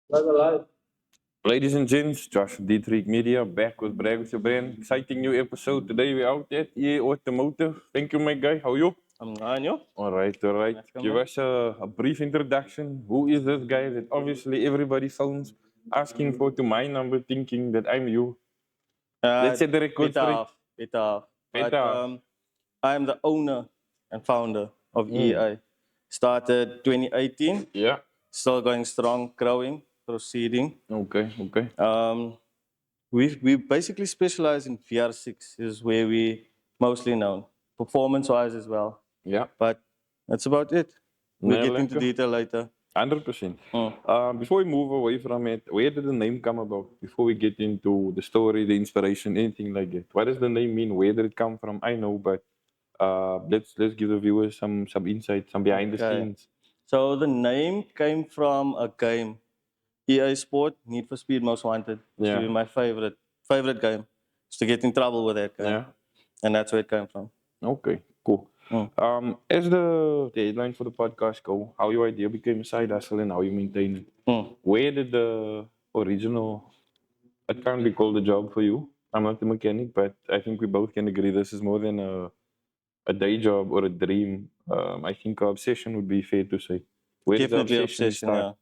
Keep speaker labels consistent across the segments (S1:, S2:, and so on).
S1: Ladies and gents, Josh from D3 Media back with Brag with your brand. Exciting new episode. Today we're out at Automotive. Thank you, my guy. How are you?
S2: I'm on you.
S1: All right.
S2: Welcome,
S1: Give
S2: man.
S1: us a brief introduction. Who is this guy that obviously everybody phones asking for to my number thinking that I'm you? Let's set the record
S2: bit
S1: straight.
S2: off, bit off.
S1: Bit
S2: But
S1: off.
S2: I'm the owner and founder of EI. Started 2018,
S1: Yeah.
S2: still going strong, growing, proceeding.
S1: Okay.
S2: We basically specialize in VR6 is where we mostly known, performance-wise as well.
S1: Yeah.
S2: But that's about it. We'll
S1: Nee,
S2: get into
S1: lekker.
S2: detail later.
S1: 100%. Before we move away from it, where did the name come about? Before we get into the story, the inspiration, anything like that. What does the name mean? Where did it come from? I know, but let's give the viewers some insight, some behind the
S2: Okay.
S1: scenes.
S2: So the name came from a game, EA Sport, Need for Speed Most Wanted. Used to
S1: Yeah.
S2: be my favorite game. Used to get in trouble with that game.
S1: Yeah.
S2: And that's where it came from.
S1: Okay. Cool. As the headline for the podcast go, how your idea became a side hustle and how you maintain it. Where did the original? It can't be called a job for you. I'm not a mechanic, but I think we both can agree this is more than a day job or a dream. I think our obsession would be fair to say. Where did the
S2: Definitely
S1: obsession
S2: obsession,
S1: start?
S2: yeah.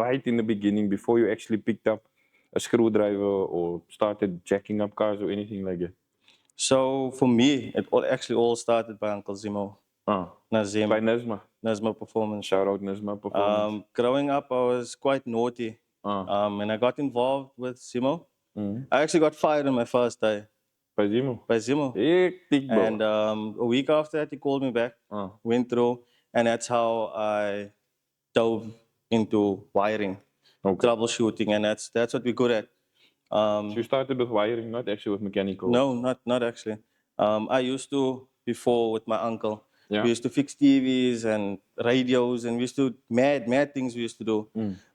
S1: Right in the beginning, before you actually picked up a screwdriver or started jacking up cars or anything like that.
S2: So for me, it all started by Uncle Zimo. Nazim.
S1: By Nesma.
S2: Nazma Performance.
S1: Shout out Nesma Performance.
S2: Growing up, I was quite naughty. And I got involved with Zimo. I actually got fired on my first day
S1: By Zimo.
S2: by Zimo.
S1: Hectic, bro.
S2: And a week after that, he called me back, went through, and that's how I dove into wiring, troubleshooting, and that's what we're good at.
S1: So you started with wiring, not actually with mechanical.
S2: No, not actually. I used to before with my uncle.
S1: Yeah.
S2: We used to fix TVs and radios, and we used to mad things we used to do.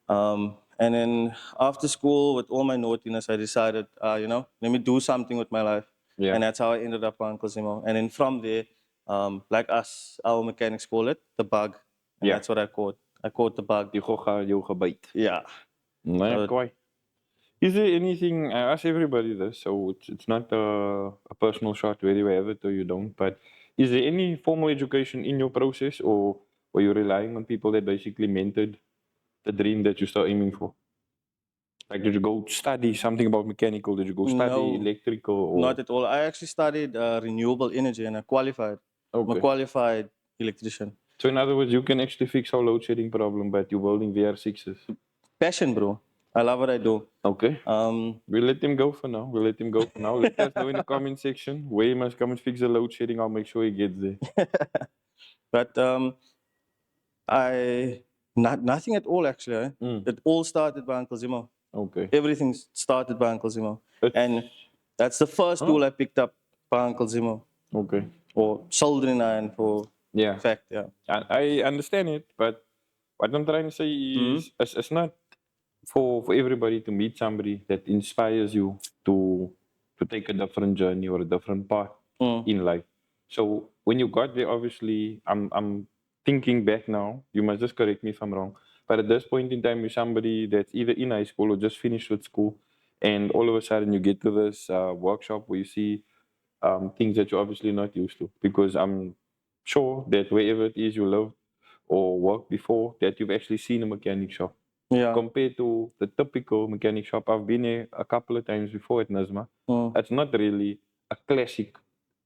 S2: And then after school, with all my naughtiness, I decided, let me do something with my life.
S1: Yeah.
S2: And that's how I ended up on Uncle Zimo. And then from there, like us, our mechanics call it, the bug. And
S1: Yeah.
S2: that's what I caught. I caught the bug.
S1: Die gogga jou gebyt.
S2: Yeah.
S1: Nee,
S2: So-
S1: quite. Is there anything, I ask everybody this, so it's not a personal shot whether you have it or you don't, but is there any formal education in your process or were you relying on people that basically mentored the dream that you start aiming for? Like, did you go study something about mechanical? Did you go study
S2: No,
S1: electrical? Or?
S2: Not at all. I actually studied renewable energy and I qualified. I'm a
S1: Okay.
S2: qualified electrician.
S1: So in other words, you can actually fix our load shedding problem, but you're building VR6s.
S2: Passion, bro. I love what I do.
S1: Okay. We'll let him go for now. Let us know in the comment section where he must come and fix the load shedding. I'll make sure he gets there.
S2: But nothing at all actually. It all started by Uncle Zimo.
S1: Okay.
S2: Everything started by Uncle Zimo. And that's the first tool I picked up by Uncle Zimo.
S1: Okay.
S2: Or soldering iron for fact, yeah.
S1: I understand it, but what I'm trying to say is it's not for everybody to meet somebody that inspires you to take a different journey or a different path in life. So when you got there, obviously, I'm thinking back now. You must just correct me if I'm wrong. But at this point in time, you're somebody that's either in high school or just finished with school, and all of a sudden you get to this workshop where you see things that you're obviously not used to. Because I'm sure that wherever it is you live or worked before, that you've actually seen a mechanic shop.
S2: Yeah.
S1: Compared to the typical mechanic shop, I've been here a couple of times before at Nazma. It's not really a classic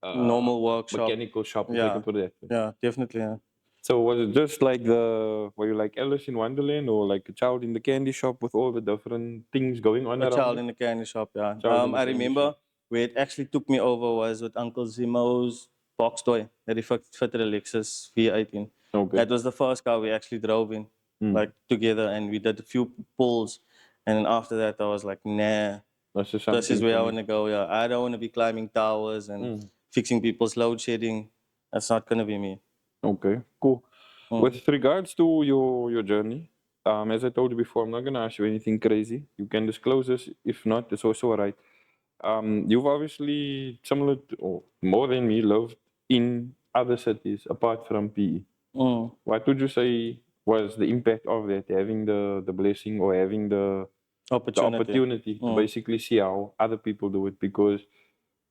S2: normal workshop.
S1: mechanical shop, if I can put it that way.
S2: Yeah, definitely. Yeah.
S1: So was it just like were you like Alice in Wonderland or like a child in the candy shop with all the different things going on
S2: A
S1: around
S2: child
S1: it?
S2: in the candy shop, yeah.
S1: Child in the
S2: I
S1: candy
S2: remember
S1: shop.
S2: where it actually took me over was with Uncle Zimo's box toy that he fitted a Lexus V18.
S1: Okay.
S2: That was the first car we actually drove in, like together, and we did a few pulls. And then after that, I was like, nah,
S1: That's just
S2: this is
S1: something
S2: where
S1: for
S2: I
S1: me.
S2: want to go. Yeah, I don't want to be climbing towers and fixing people's load shedding. That's not going to be me.
S1: Okay, cool. With regards to your journey, as I told you before, I'm not gonna ask you anything crazy. You can disclose this. If not, it's also alright. You've obviously similar to, or more than me lived in other cities apart from PE. What would you say was the impact of that, having the blessing or having the opportunity to basically see how other people do it, because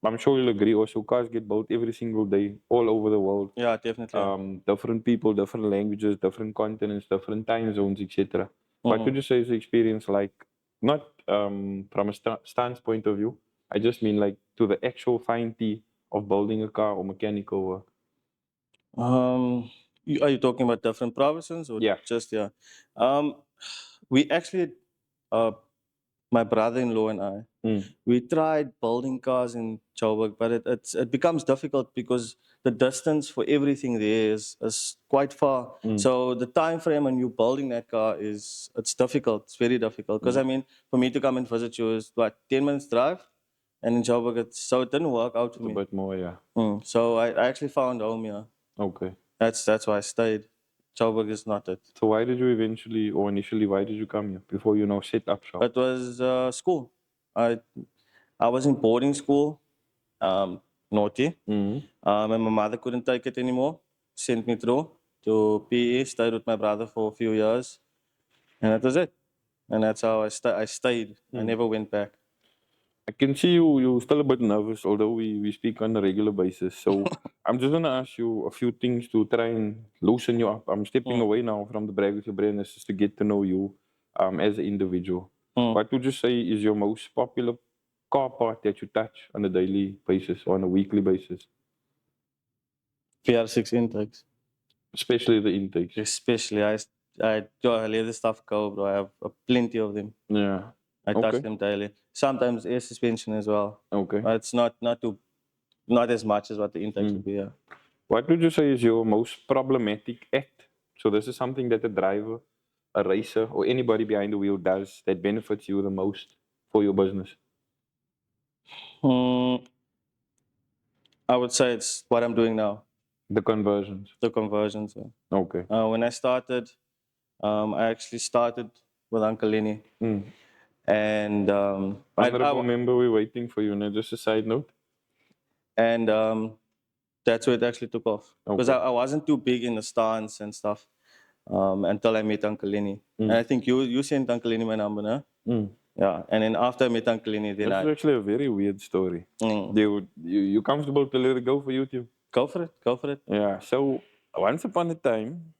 S1: I'm sure you'll agree also cars get built every single day all over the world.
S2: Yeah, definitely.
S1: Different people, different languages, different continents, different time zones, etc. What would you say is the experience like? Not from a stance point of view. I just mean like to the actual fine tea of building a car or mechanical work.
S2: Are you talking about different provinces or
S1: Yeah.
S2: just yeah? Um, we actually, uh, my brother-in-law and I, we tried building cars in Joburg, but it becomes difficult because the distance for everything there is quite far. So the time frame when you're building that car it's difficult. It's very difficult because I mean, for me to come and visit you is what 10 minutes drive, and in Joburg so it didn't work out for
S1: It's a
S2: me.
S1: bit more, yeah.
S2: So I actually found home here.
S1: Okay.
S2: That's why I stayed. Joburg is not it.
S1: So why did you eventually, or initially, why did you come here before you set up shop?
S2: It was school. I was in boarding school, naughty. And my mother couldn't take it anymore. Sent me through to PE, stayed with my brother for a few years. And that was it. And that's how I stayed. I never went back.
S1: I can see you're still a bit nervous, although we speak on a regular basis. So I'm just gonna ask you a few things to try and loosen you up. I'm stepping away now from the brag with your brain, just to get to know you as an individual. What would you say is your most popular car part that you touch on a daily basis or on a weekly basis?
S2: VR6 intakes.
S1: Especially the intakes.
S2: Especially, I let the stuff go, bro. I have plenty of them.
S1: Yeah.
S2: I touch them daily. Sometimes air suspension as well.
S1: Okay.
S2: But it's not as much as what the intakes would be. Yeah.
S1: What would you say is your most problematic act? So this is something that a driver, a racer, or anybody behind the wheel does that benefits you the most for your business.
S2: I would say it's what I'm doing now.
S1: The conversions.
S2: The conversions. Yeah.
S1: Okay.
S2: When I started, I actually started with Uncle Lenny. And
S1: Honorable member, we're waiting for you. Now, just a side note.
S2: And that's where it actually took off. Because
S1: Okay.
S2: I wasn't too big in the stance and stuff until I met Uncle Lenny. And I think you sent Uncle Lenny my number, no? Yeah. And then after I met Uncle Lenny, then
S1: This is actually a very weird story. You comfortable to let it go for YouTube?
S2: Go for it. Go for it.
S1: Yeah. So once upon a time,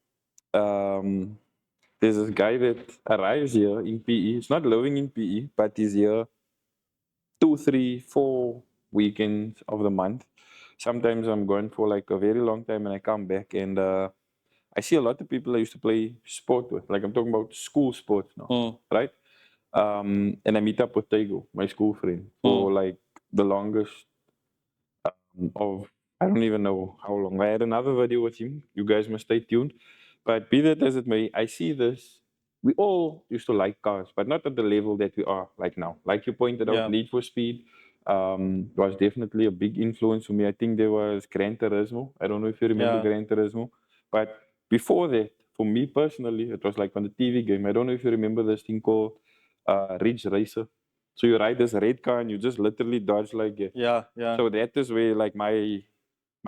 S1: there's this guy that arrives here in PE. He's not living in PE, but he's here 2, 3, 4 weekends of the month. Sometimes I'm going for like a very long time and I come back and I see a lot of people I used to play sport with. Like I'm talking about school sports now, right? And I meet up with Tego, my school friend, for like the longest of I don't even know how long. I had another video with him. You guys must stay tuned. But be that as it may, I see this. We all used to like cars, but not at the level that we are like now. Like you pointed out, Need for Speed was definitely a big influence for me. I think there was Gran Turismo. I don't know if you remember Gran Turismo. But before that, for me personally, it was like on the TV game. I don't know if you remember this thing called Ridge Racer. So you ride this red car and you just literally dodge like it.
S2: Yeah, yeah.
S1: So that is where like my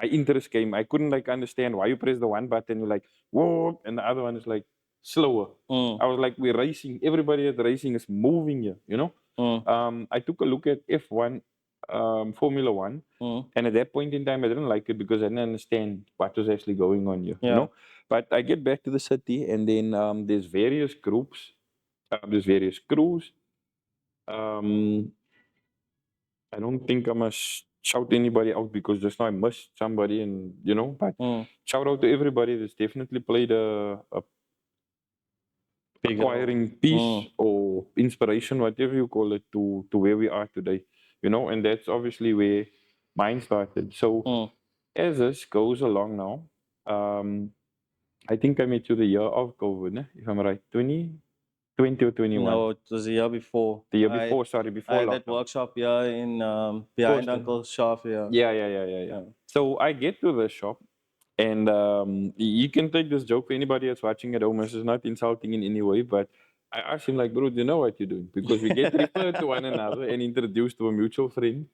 S1: interest came. I couldn't like understand why you press the one button, you're like, whoa, and the other one is like slower. I was like, we're racing. Everybody at racing is moving here, you know? I took a look at F1, Formula One, and at that point in time, I didn't like it because I didn't understand what was actually going on here, you know? But I get back to the city, and then there's various groups, there's various crews. I don't think I must shout anybody out because just now I missed somebody, and you know, but shout out to everybody that's definitely played a acquiring peace or inspiration, whatever you call it, to where we are today, you know, and that's obviously where mine started. So as this goes along now, I think I met you the year of COVID, if I'm right, 2020 or 21.
S2: No, it was the year before.
S1: The year before, sorry, before
S2: I had
S1: lockdown.
S2: that workshop here in behind Uncle's shop here.
S1: Yeah. So I get to the shop, and you can take this joke for anybody that's watching at home. This is not insulting in any way, but I asked him like, bro, do you know what you're doing? Because we get referred to one another and introduced to a mutual friend,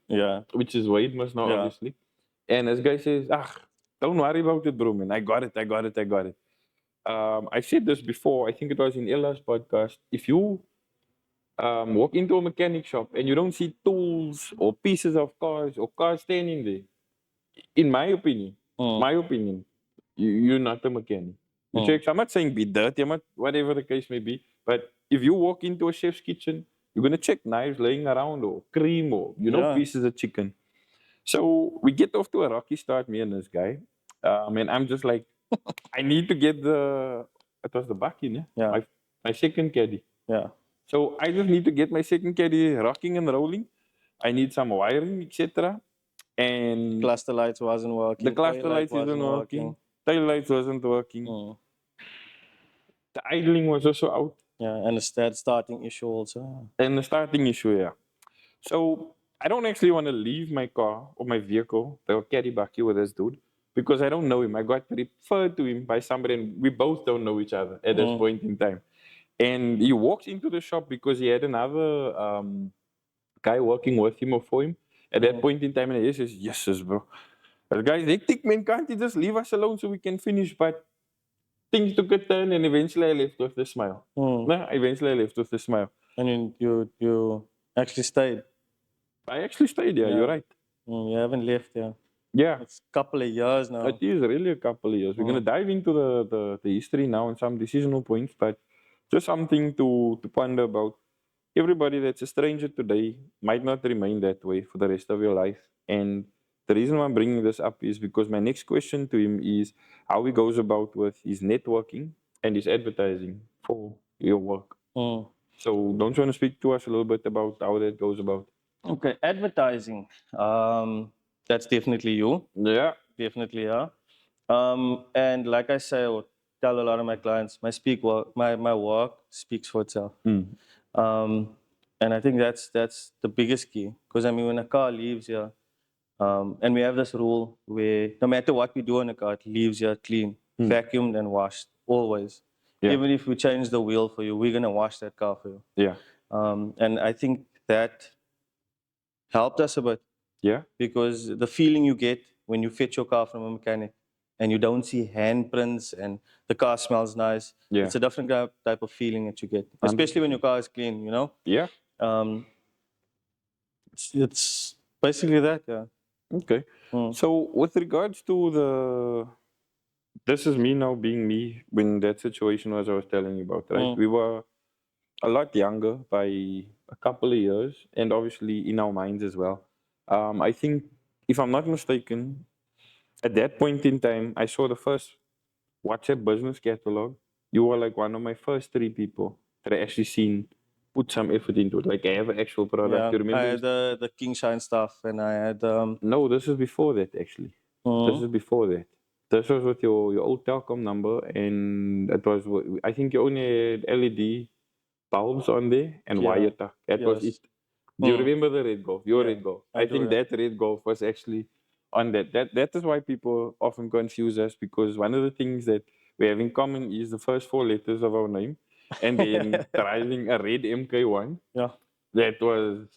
S1: which is Wade must know, obviously. And this guy says, don't worry about it, bro, man. I got it. I said this before. I think it was in Ella's podcast. If you walk into a mechanic shop and you don't see tools or pieces of cars or cars standing there, in my opinion, you're not a mechanic. You check. I'm not saying be dirty. I'm not whatever the case may be. But if you walk into a chef's kitchen, you're gonna check knives laying around or cream or
S2: Yeah.
S1: pieces of chicken. So we get off to a rocky start, me and this guy. And I'm just like, I need to get it was the bucky, yeah?
S2: Yeah.
S1: My second caddy.
S2: Yeah.
S1: So I just need to get my second caddy rocking and rolling. I need some wiring, etc. And
S2: Cluster lights wasn't working.
S1: the cluster
S2: tail light
S1: lights isn't
S2: wasn't
S1: working. Tail lights wasn't working.
S2: Mm.
S1: The idling was also out.
S2: Yeah, and that starting issue also.
S1: And the starting issue, yeah. So I don't actually want to leave my car or my vehicle, the caddy bucky with this dude, because I don't know him. I got referred to him by somebody, and we both don't know each other at this point in time. And he walks into the shop because he had another guy working with him or for him at that point in time, and he says, "Yes, bro. That guy's hectic, man. Can't you just leave us alone so we can finish?" But things took a turn, and eventually I left with a smile. No, eventually I left with a smile.
S2: And you actually stayed.
S1: I actually stayed. Yeah, you're right.
S2: You haven't left. Yeah.
S1: Yeah.
S2: It's a couple of years now.
S1: It is really a couple of years. We're going to dive into the history now and some decisional points, but just something to ponder about. Everybody that's a stranger today might not remain that way for the rest of your life. And the reason why I'm bringing this up is because my next question to him is how he goes about with his networking and his advertising for your work. So don't you want to speak to us a little bit about how that goes about?
S2: Okay, advertising. That's definitely you.
S1: Yeah.
S2: Definitely, yeah. And like I say, I tell a lot of my clients, my work speaks for itself. And I think that's the biggest key. Because I mean, when a car leaves here, and we have this rule where no matter what we do in a car, it leaves here clean, vacuumed and washed always.
S1: Yeah.
S2: Even if we change the wheel for you, we're gonna wash that car for you.
S1: Yeah.
S2: And I think that helped us a bit.
S1: Yeah.
S2: Because the feeling you get when you fetch your car from a mechanic and you don't see handprints and the car smells nice,
S1: Yeah.
S2: it's a different type of feeling that you get, especially when your car is clean, you know?
S1: Yeah.
S2: It's basically that, yeah.
S1: Okay. So with regards to this is me now being me when that situation was I was telling you about, right? We were a lot younger by a couple of years and obviously in our minds as well. I think if I'm not mistaken, at that point in time, I saw the first WhatsApp business catalog. You were like one of my first three people that I actually seen put some effort into it. Like I have an actual product.
S2: Yeah,
S1: You remember?
S2: I had the King Shine stuff and I had...
S1: No, this is before that actually. This is before that. This was with your old telecom number, and it was I think you only had LED bulbs on there and wire tuck. That was it. Do you remember the red golf? Your red golf. I think that red golf was actually on that. That is why people often confuse us because one of the things that we have in common is the first four letters of our name, and then driving a red MK1.
S2: Yeah.
S1: That was.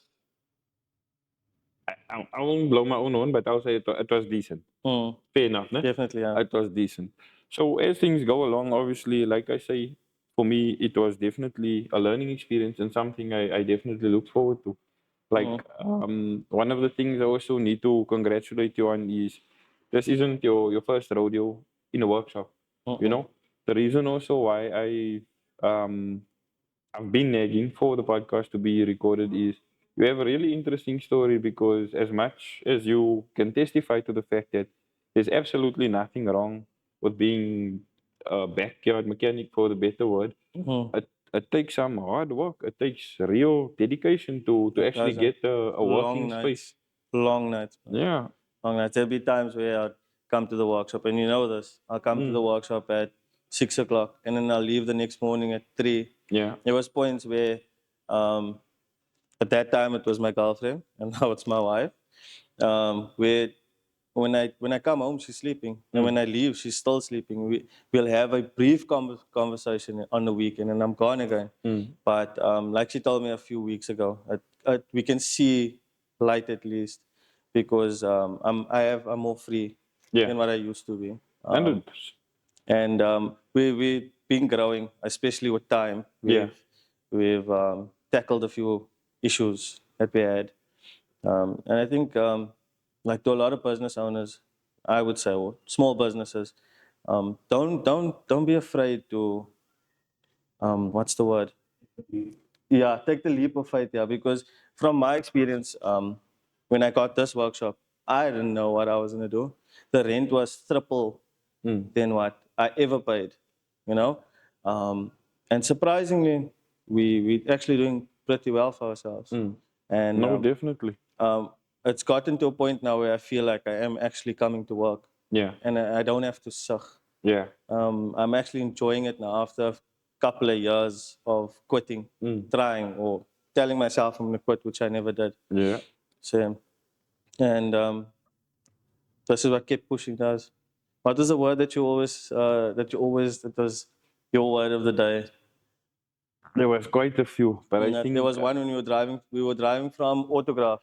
S1: I won't blow my own horn, but I'll say it was decent. Fair enough, ne?
S2: Definitely, yeah.
S1: It was decent. So as things go along, obviously, like I say, for me, it was definitely a learning experience and something I definitely look forward to. Like one of the things I also need to congratulate you on is this isn't your first rodeo in a workshop. You know, the reason also why I've been nagging for the podcast to be recorded is you have a really interesting story because as much as you can testify to the fact that there's absolutely nothing wrong with being a backyard mechanic for the better word, it takes some hard work. It takes real dedication to actually get a working space.
S2: Long nights.
S1: Yeah.
S2: Long nights. There'll be times where I'll come to the workshop, and you know this. I'll come to the workshop at 6 o'clock, and then I'll leave the next morning at 3.
S1: Yeah.
S2: There was points where, at that time it was my girlfriend, and now it's my wife. Where when I come home, she's sleeping, and when I leave, she's still sleeping. We'll have a brief conversation on the weekend, and I'm gone again. But like she told me a few weeks ago, we can see light at least because I'm more free than what I used to be.
S1: 100%.
S2: And we've been growing, especially with time.
S1: Yeah.
S2: We've tackled a few issues that we had. And I think, like to a lot of business owners, I would say, or small businesses, don't be afraid to, what's the word? Yeah, take the leap of faith. Yeah, because from my experience, when I got this workshop, I didn't know what I was gonna do. The rent was triple than what I ever paid. You know, and surprisingly, we actually doing pretty well for ourselves. And
S1: No, definitely.
S2: it's gotten to a point now where I feel like I am actually coming to work,
S1: Yeah.
S2: and I don't have to suck.
S1: Yeah.
S2: I'm actually enjoying it now after a couple of years of quitting, trying or telling myself I'm gonna quit, which I never did.
S1: Yeah.
S2: So, and this is what kept pushing us. What is the word that you always that was your word of the day?
S1: There was quite a few, but I think
S2: There was one when we were driving from Autograph.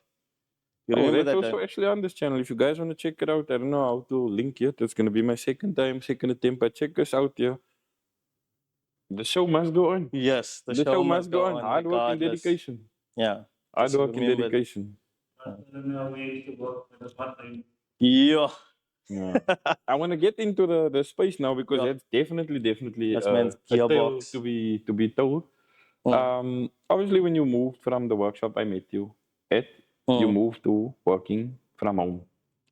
S2: You
S1: oh,
S2: remember
S1: that's
S2: that
S1: also
S2: day?
S1: actually on this channel. If you guys want to check it out, I don't know how to link it. It's gonna be my second attempt, but check us out here. The show must go on.
S2: Yes, the
S1: The
S2: show
S1: show
S2: must
S1: must go
S2: go
S1: on.
S2: on
S1: Hard work and
S2: regardless.
S1: dedication.
S2: Yeah,
S1: Hard
S2: just
S1: work and
S2: remember.
S1: dedication.
S2: Yeah.
S1: Yeah. I want to get into the space now because
S2: Yeah.
S1: that's definitely
S2: That's man's
S1: a tale
S2: gearbox.
S1: to be told. Obviously, when you moved from the workshop I met you at, you moved to working from home,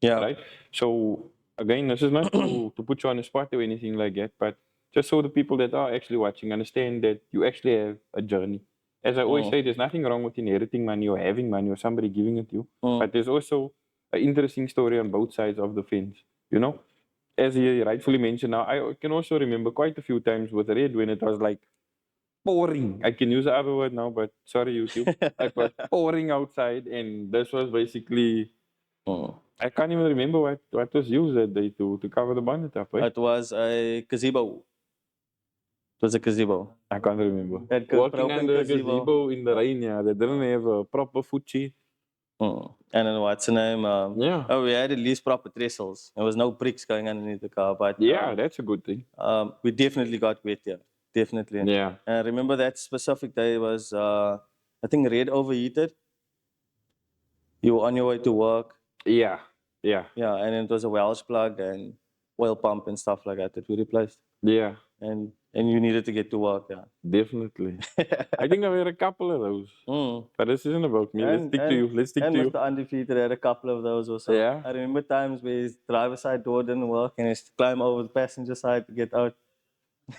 S2: Yeah.
S1: right? So again, this is not to put you on the spot or anything like that, but just so the people that are actually watching understand that you actually have a journey. As I always say, there's nothing wrong with inheriting money or having money or somebody giving it to you, but there's also an interesting story on both sides of the fence. You know, as he rightfully mentioned, now I can also remember quite a few times with Red when it was like pouring. I can use the other word now, but sorry, YouTube. It was pouring outside, and this was basically. I can't even remember what was used that day to cover the bonnet up. Eh?
S2: It was a gazebo. It was a gazebo.
S1: I can't remember.
S2: That
S1: Working
S2: broken
S1: under a
S2: gazebo.
S1: gazebo in the rain, yeah, they didn't have a proper footsie.
S2: And then what's the name?
S1: Yeah.
S2: Oh, we had at least proper trestles. There was no bricks going underneath the car, but
S1: Yeah, that's a good thing.
S2: we definitely got wet. Yeah, definitely.
S1: Yeah.
S2: And I remember that specific day was I think Red overheated. You were on your way to work.
S1: Yeah. Yeah.
S2: Yeah, and it was a Welsh plug and oil pump and stuff like that we replaced.
S1: Yeah.
S2: And you needed to get to work. Yeah.
S1: Definitely. I think I've had a couple of those. But this isn't about me. Let's stick to you. Let's stick
S2: and
S1: to you.
S2: Mr. Undefeated had a couple of those also.
S1: Yeah.
S2: I remember times where his driver's side door didn't work and he has to climb over the passenger side to get out.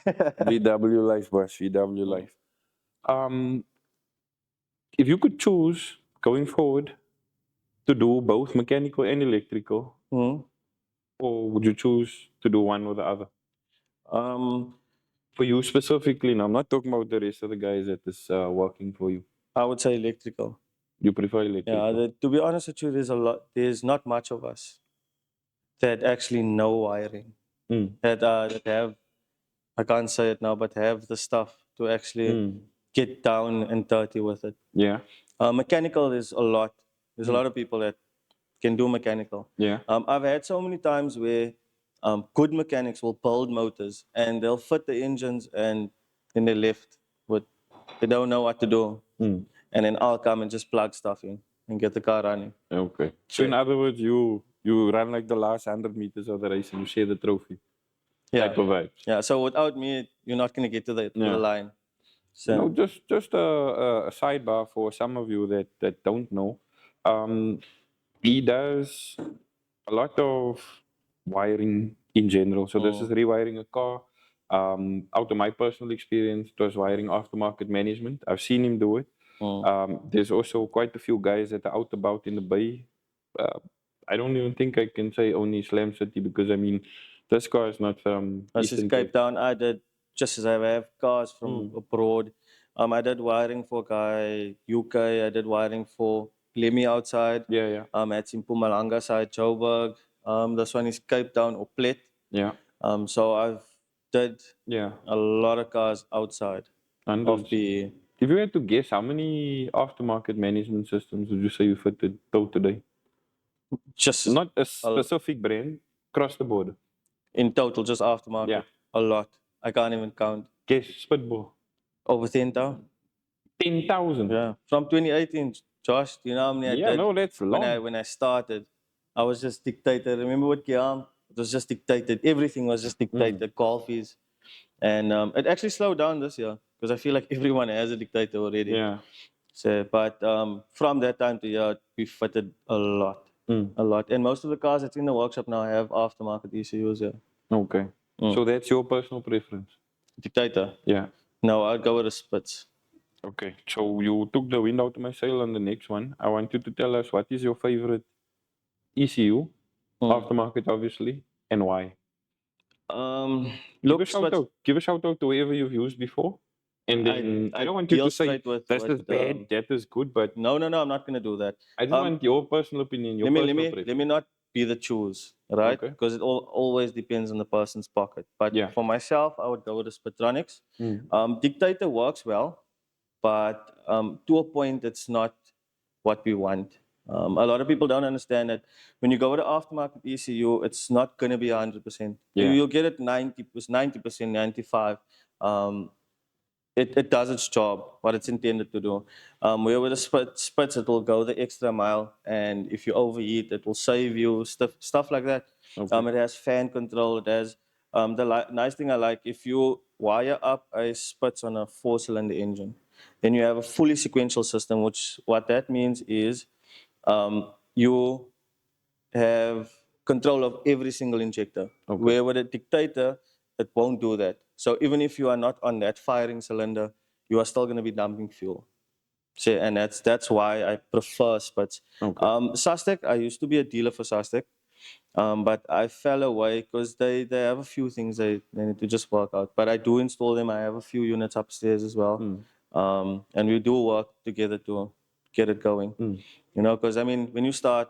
S1: VW life, boss. VW life. If you could choose going forward to do both mechanical and electrical, or would you choose to do one or the other? For you specifically, now I'm not talking about the rest of the guys that is working for you.
S2: I would say electrical.
S1: You prefer electrical?
S2: Yeah, to be honest with you, there's not much of us that actually know wiring. That have, I can't say it now, but have the stuff to actually get down and dirty with it.
S1: Yeah.
S2: Mechanical is a lot. There's a lot of people that can do mechanical.
S1: Yeah.
S2: I've had so many times where good mechanics will build motors and they'll fit the engines and then they left with, they don't know what to do. And then I'll come and just plug stuff in and get the car running.
S1: Okay. So in other words, you run like the last 100 meters of the race and you share the trophy.
S2: Yeah.
S1: Type of vibes.
S2: Yeah. So without me, you're not going to get to the line. So.
S1: No, just a sidebar for some of you that don't know. He does a lot of wiring in general. So this is rewiring a car. Out of my personal experience, it was wiring aftermarket management. I've seen him do it. There's also quite a few guys that are out about in the bay. I don't even think I can say only Slam City because I mean, this car is not from
S2: This is Cape Town. I did, just as I have cars from abroad. I did wiring for guy UK. I did wiring for Lemmy outside.
S1: Yeah.
S2: At in Mpumalanga side, Joburg. This one is Cape Town or Plet.
S1: Yeah.
S2: So I've did a lot of cars outside of PE.
S1: If you had to guess, how many aftermarket management systems would you say you fitted till today?
S2: Just
S1: not a specific brand, across the board.
S2: In total, just aftermarket.
S1: Yeah.
S2: A lot. I can't even count.
S1: Guess, spitball.
S2: Over 10,000.
S1: 10,000.
S2: Yeah. From 2018, Josh, do you know how many I
S1: Yeah,
S2: did?
S1: no, that's long.
S2: When I started, I was just dictated. Remember with Kiam? It was just dictated. Everything was just dictated. Call fees. And it actually slowed down this year because I feel like everyone has a dictator already.
S1: Yeah.
S2: So, but from that time to here, we fitted a lot. A lot. And most of the cars that's in the workshop now have aftermarket ECUs. Yeah.
S1: Okay. So that's your personal preference?
S2: Dictator?
S1: Yeah.
S2: No, I'd go with a Spitz.
S1: Okay. So you took the wind out of my sail on the next one. I want you to tell us what is your favorite ECU, aftermarket obviously, and why?
S2: Look,
S1: Give a shout out to whoever you've used before. And then I don't want you to say this is bad, that is good, but
S2: no, I'm not gonna do that.
S1: I just want your personal opinion, your personal preference.
S2: Let me not be the choose, right?
S1: Okay.
S2: Because it always depends on the person's pocket. But
S1: Yeah.
S2: for myself, I would go with the Spitronics. Dictator works well, but to a point, it's not what we want. A lot of people don't understand that when you go with the aftermarket ECU, it's not going to be 100%.
S1: Yeah.
S2: You'll get it 90%, 95. It does its job, what it's intended to do. Where with the spits, it will go the extra mile, and if you overheat, it will save you, stuff like that.
S1: Okay.
S2: It has fan control. It has nice thing I like, if you wire up a spits on a 4-cylinder engine, then you have a fully sequential system, which what that means is you have control of every single injector.
S1: Okay.
S2: Where with a dictator, it won't do that. So even if you are not on that firing cylinder, you are still going to be dumping fuel. So, and that's why I prefer Spitz.
S1: Okay.
S2: Sastec, I used to be a dealer for Sastec, but I fell away because they have a few things they need to just work out. But I do install them. I have a few units upstairs as well. And we do work together to get it going. You know, because I mean, when you start,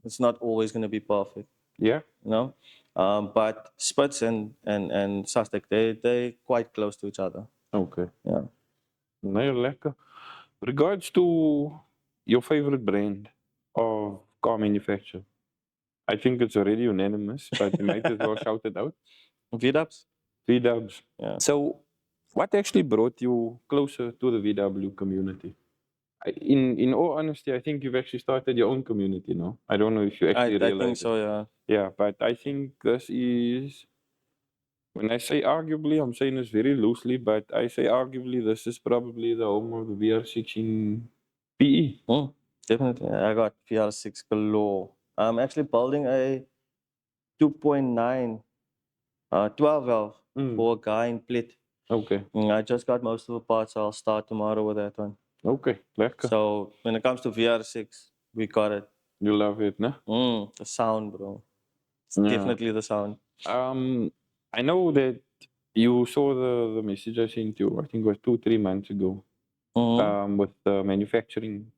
S2: it's not always going to be perfect.
S1: Yeah.
S2: You know, but Spitz and Sastec, they quite close to each other.
S1: Okay.
S2: Yeah.
S1: Nee, lekker. Regards to your favorite brand of car manufacturer, I think it's already unanimous, but you might as well shout it out.
S2: VDubs?
S1: VDubs.
S2: Yeah.
S1: So, what actually brought you closer to the VW community? In all honesty, I think you've actually started your own community now. I don't know if you actually realize
S2: I think so, yeah.
S1: Yeah, but I think this is, when I say arguably, I'm saying this very loosely, but I say arguably this is probably the home of the VR6 in PE.
S2: Definitely. I got VR6 galore. I'm actually building a 2.9 12 valve for a guy in Plit.
S1: Okay.
S2: I just got most of the parts. I'll start tomorrow with that one.
S1: Okay, lekker.
S2: So when it comes to VR6, we got it.
S1: You love it, no?
S2: The sound, bro. It's
S1: Yeah.
S2: definitely the sound.
S1: I know that you saw the message I sent you, I think it was 2-3 months ago, with the manufacturing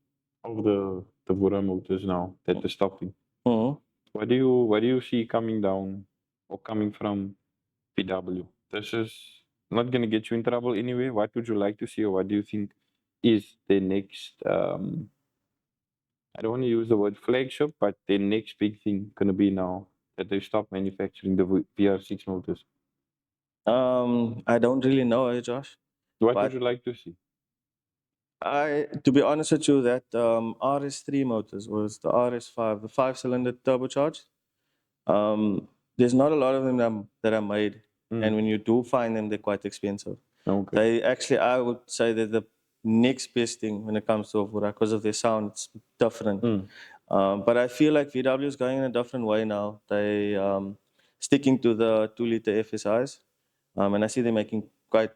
S1: of the Vura motors now that is stopping. What do you see coming down or coming from VW? This is not going to get you in trouble anyway. What would you like to see, or what do you think is the next? I don't want to use the word flagship, but the next big thing going to be now that they stop manufacturing the VR6 motors.
S2: I don't really know, Josh.
S1: What would you like to see?
S2: To be honest with you, that RS3 motors was the RS5, the 5-cylinder turbocharged. There's not a lot of them that are made, and when you do find them, they're quite expensive.
S1: Okay.
S2: They actually, I would say that the next best thing when it comes to Vura, because of their sound, it's different. But I feel like VW is going in a different way now. They sticking to the 2-liter FSIs, and I see they're making quite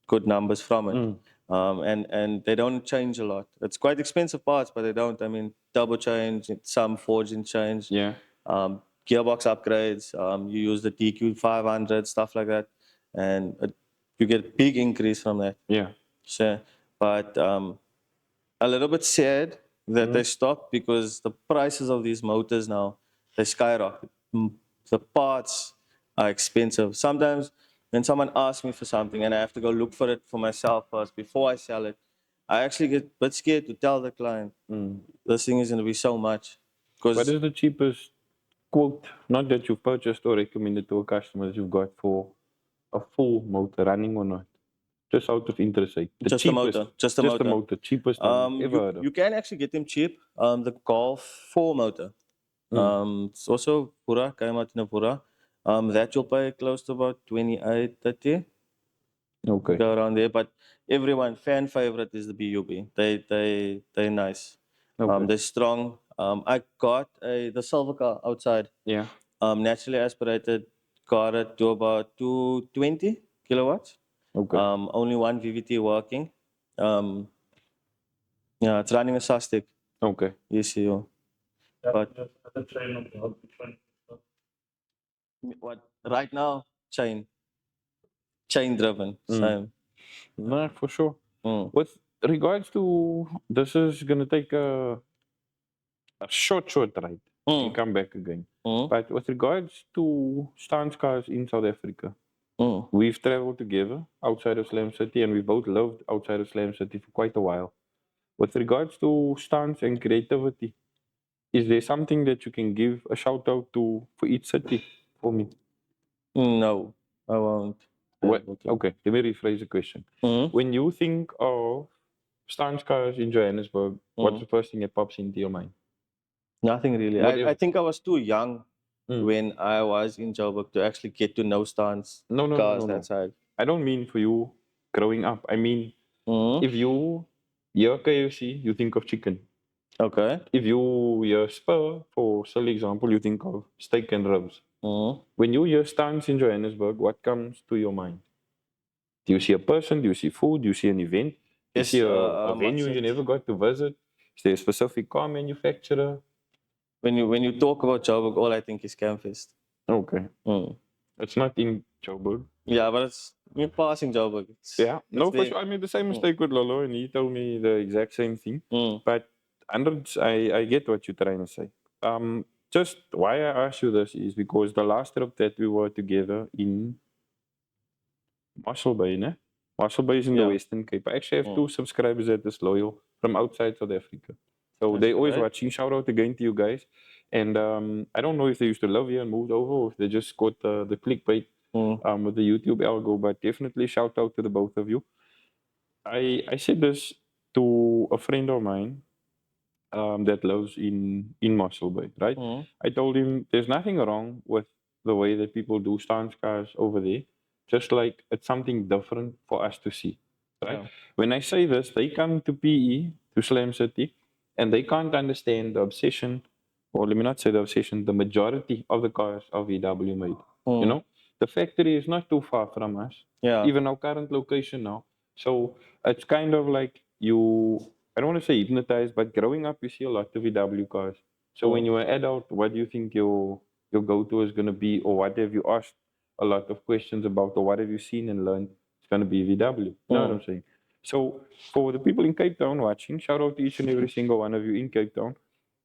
S2: good numbers from it. And they don't change a lot. It's quite expensive parts, but they don't. I mean, double change, some forging change.
S1: Yeah.
S2: Gearbox upgrades. You use the DQ500, stuff like that, and you get a big increase from that.
S1: Yeah.
S2: So, but a little bit sad that they stopped because the prices of these motors now, they skyrocket. The parts are expensive. Sometimes when someone asks me for something and I have to go look for it for myself first before I sell it, I actually get a bit scared to tell the client this thing is going to be so much.
S1: What is the cheapest quote, not that you've purchased or recommended to a customer that you've got for a full motor running or not? Just out of interest sake. The
S2: Just the
S1: cheapest,
S2: motor. Just the
S1: just the
S2: motor.
S1: motor, cheapest one you've ever heard of.
S2: You can actually get them cheap. The Golf 4 motor. It's also Pura, came out in a Pura. That you'll pay close to about 28, 30.
S1: Okay.
S2: Go around there. But everyone, fan favorite is the BUB. They're nice.
S1: Okay.
S2: They're strong. I got the silver car outside.
S1: Yeah.
S2: Naturally aspirated, got it to about 220 kilowatts.
S1: Okay.
S2: Only one VVT working. Yeah, it's running a SASTIC.
S1: Okay.
S2: ECU. But
S3: The train of thought, which one?
S2: what right now, chain driven. Same.
S1: No, for sure.
S2: Mm.
S1: With regards to this is gonna take a short ride and come back again. But with regards to stance cars in South Africa, we've traveled together outside of Slam City and we both lived outside of Slam City for quite a while. With regards to stance and creativity, is there something that you can give a shout out to for each city for me?
S2: No, I won't.
S1: What? Okay, let me rephrase the question. When you think of stance cars in Johannesburg, what's the first thing that pops into your mind?
S2: Nothing really.
S1: What
S2: I
S1: if-
S2: think I was too young when I was in Joburg to actually get to know stance
S1: No,
S2: cars
S1: no.
S2: that side.
S1: I don't mean for you growing up. I mean, if you hear KFC, you think of chicken.
S2: Okay.
S1: If you hear Spur, for silly example, you think of steak and ribs. When you hear stance in Johannesburg, what comes to your mind? Do you see a person? Do you see food? Do you see an event? Do you
S2: Yes,
S1: see a
S2: I
S1: venue you
S2: said-
S1: never got to visit? Is there a specific car manufacturer?
S2: When you talk about Joburg, all I think is Campfest.
S1: Okay. It's not in Joburg.
S2: Yeah, but it's we're passing Joburg.
S1: Yeah, no,
S2: it's
S1: for
S2: there.
S1: sure. I made the same mistake with Lolo, and he told me the exact same thing. But hundreds, I get what you're trying to say. Just why I asked you this is because the last trip that we were together in Marshall Bay, né? Marshall Bay is in the
S2: Yeah.
S1: Western Cape. I actually have 2 subscribers that is loyal from outside South Africa. So
S2: That's
S1: they always
S2: great.
S1: watching. Shout out again to you guys. And I don't know if they used to live here and moved over or if they just got the clickbait with the YouTube algo, but definitely shout out to the both of you. I said this to a friend of mine that lives in Mossel Bay, right? I told him there's nothing wrong with the way that people do stance cars over there, just like it's something different for us to see, right?
S2: Yeah.
S1: When I say this, they come to PE, to Slam City, and they can't understand the obsession, or let me not say the obsession, the majority of the cars are VW made. You know, the factory is not too far from us,
S2: Yeah.
S1: even our current location now. So it's kind of like you, I don't want to say hypnotized, but growing up, you see a lot of VW cars. So when you're an adult, what do you think your go-to is going to be, or what have you asked a lot of questions about, or what have you seen and learned? It's going to be VW. You know what I'm saying? So for the people in Cape Town watching, shout out to each and every single one of you in Cape Town.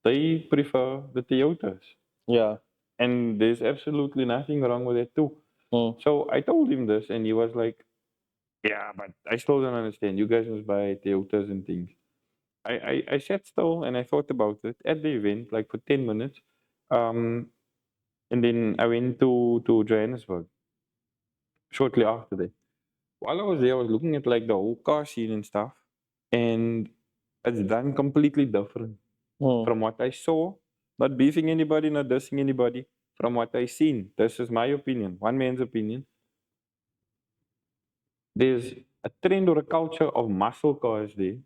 S1: They prefer the Toyotas.
S2: Yeah.
S1: And there's absolutely nothing wrong with it too. So I told him this, and he was like, "Yeah, but I still don't understand. You guys must buy Toyotas and things." I sat still and I thought about it at the event, like for 10 minutes. And then I went to Johannesburg shortly after that. While I was there, I was looking at like the whole car scene and stuff, and it's done completely different from what I saw. Not beefing anybody, not dissing anybody. From what I seen, this is my opinion, one man's opinion. There's a trend or a culture of muscle cars there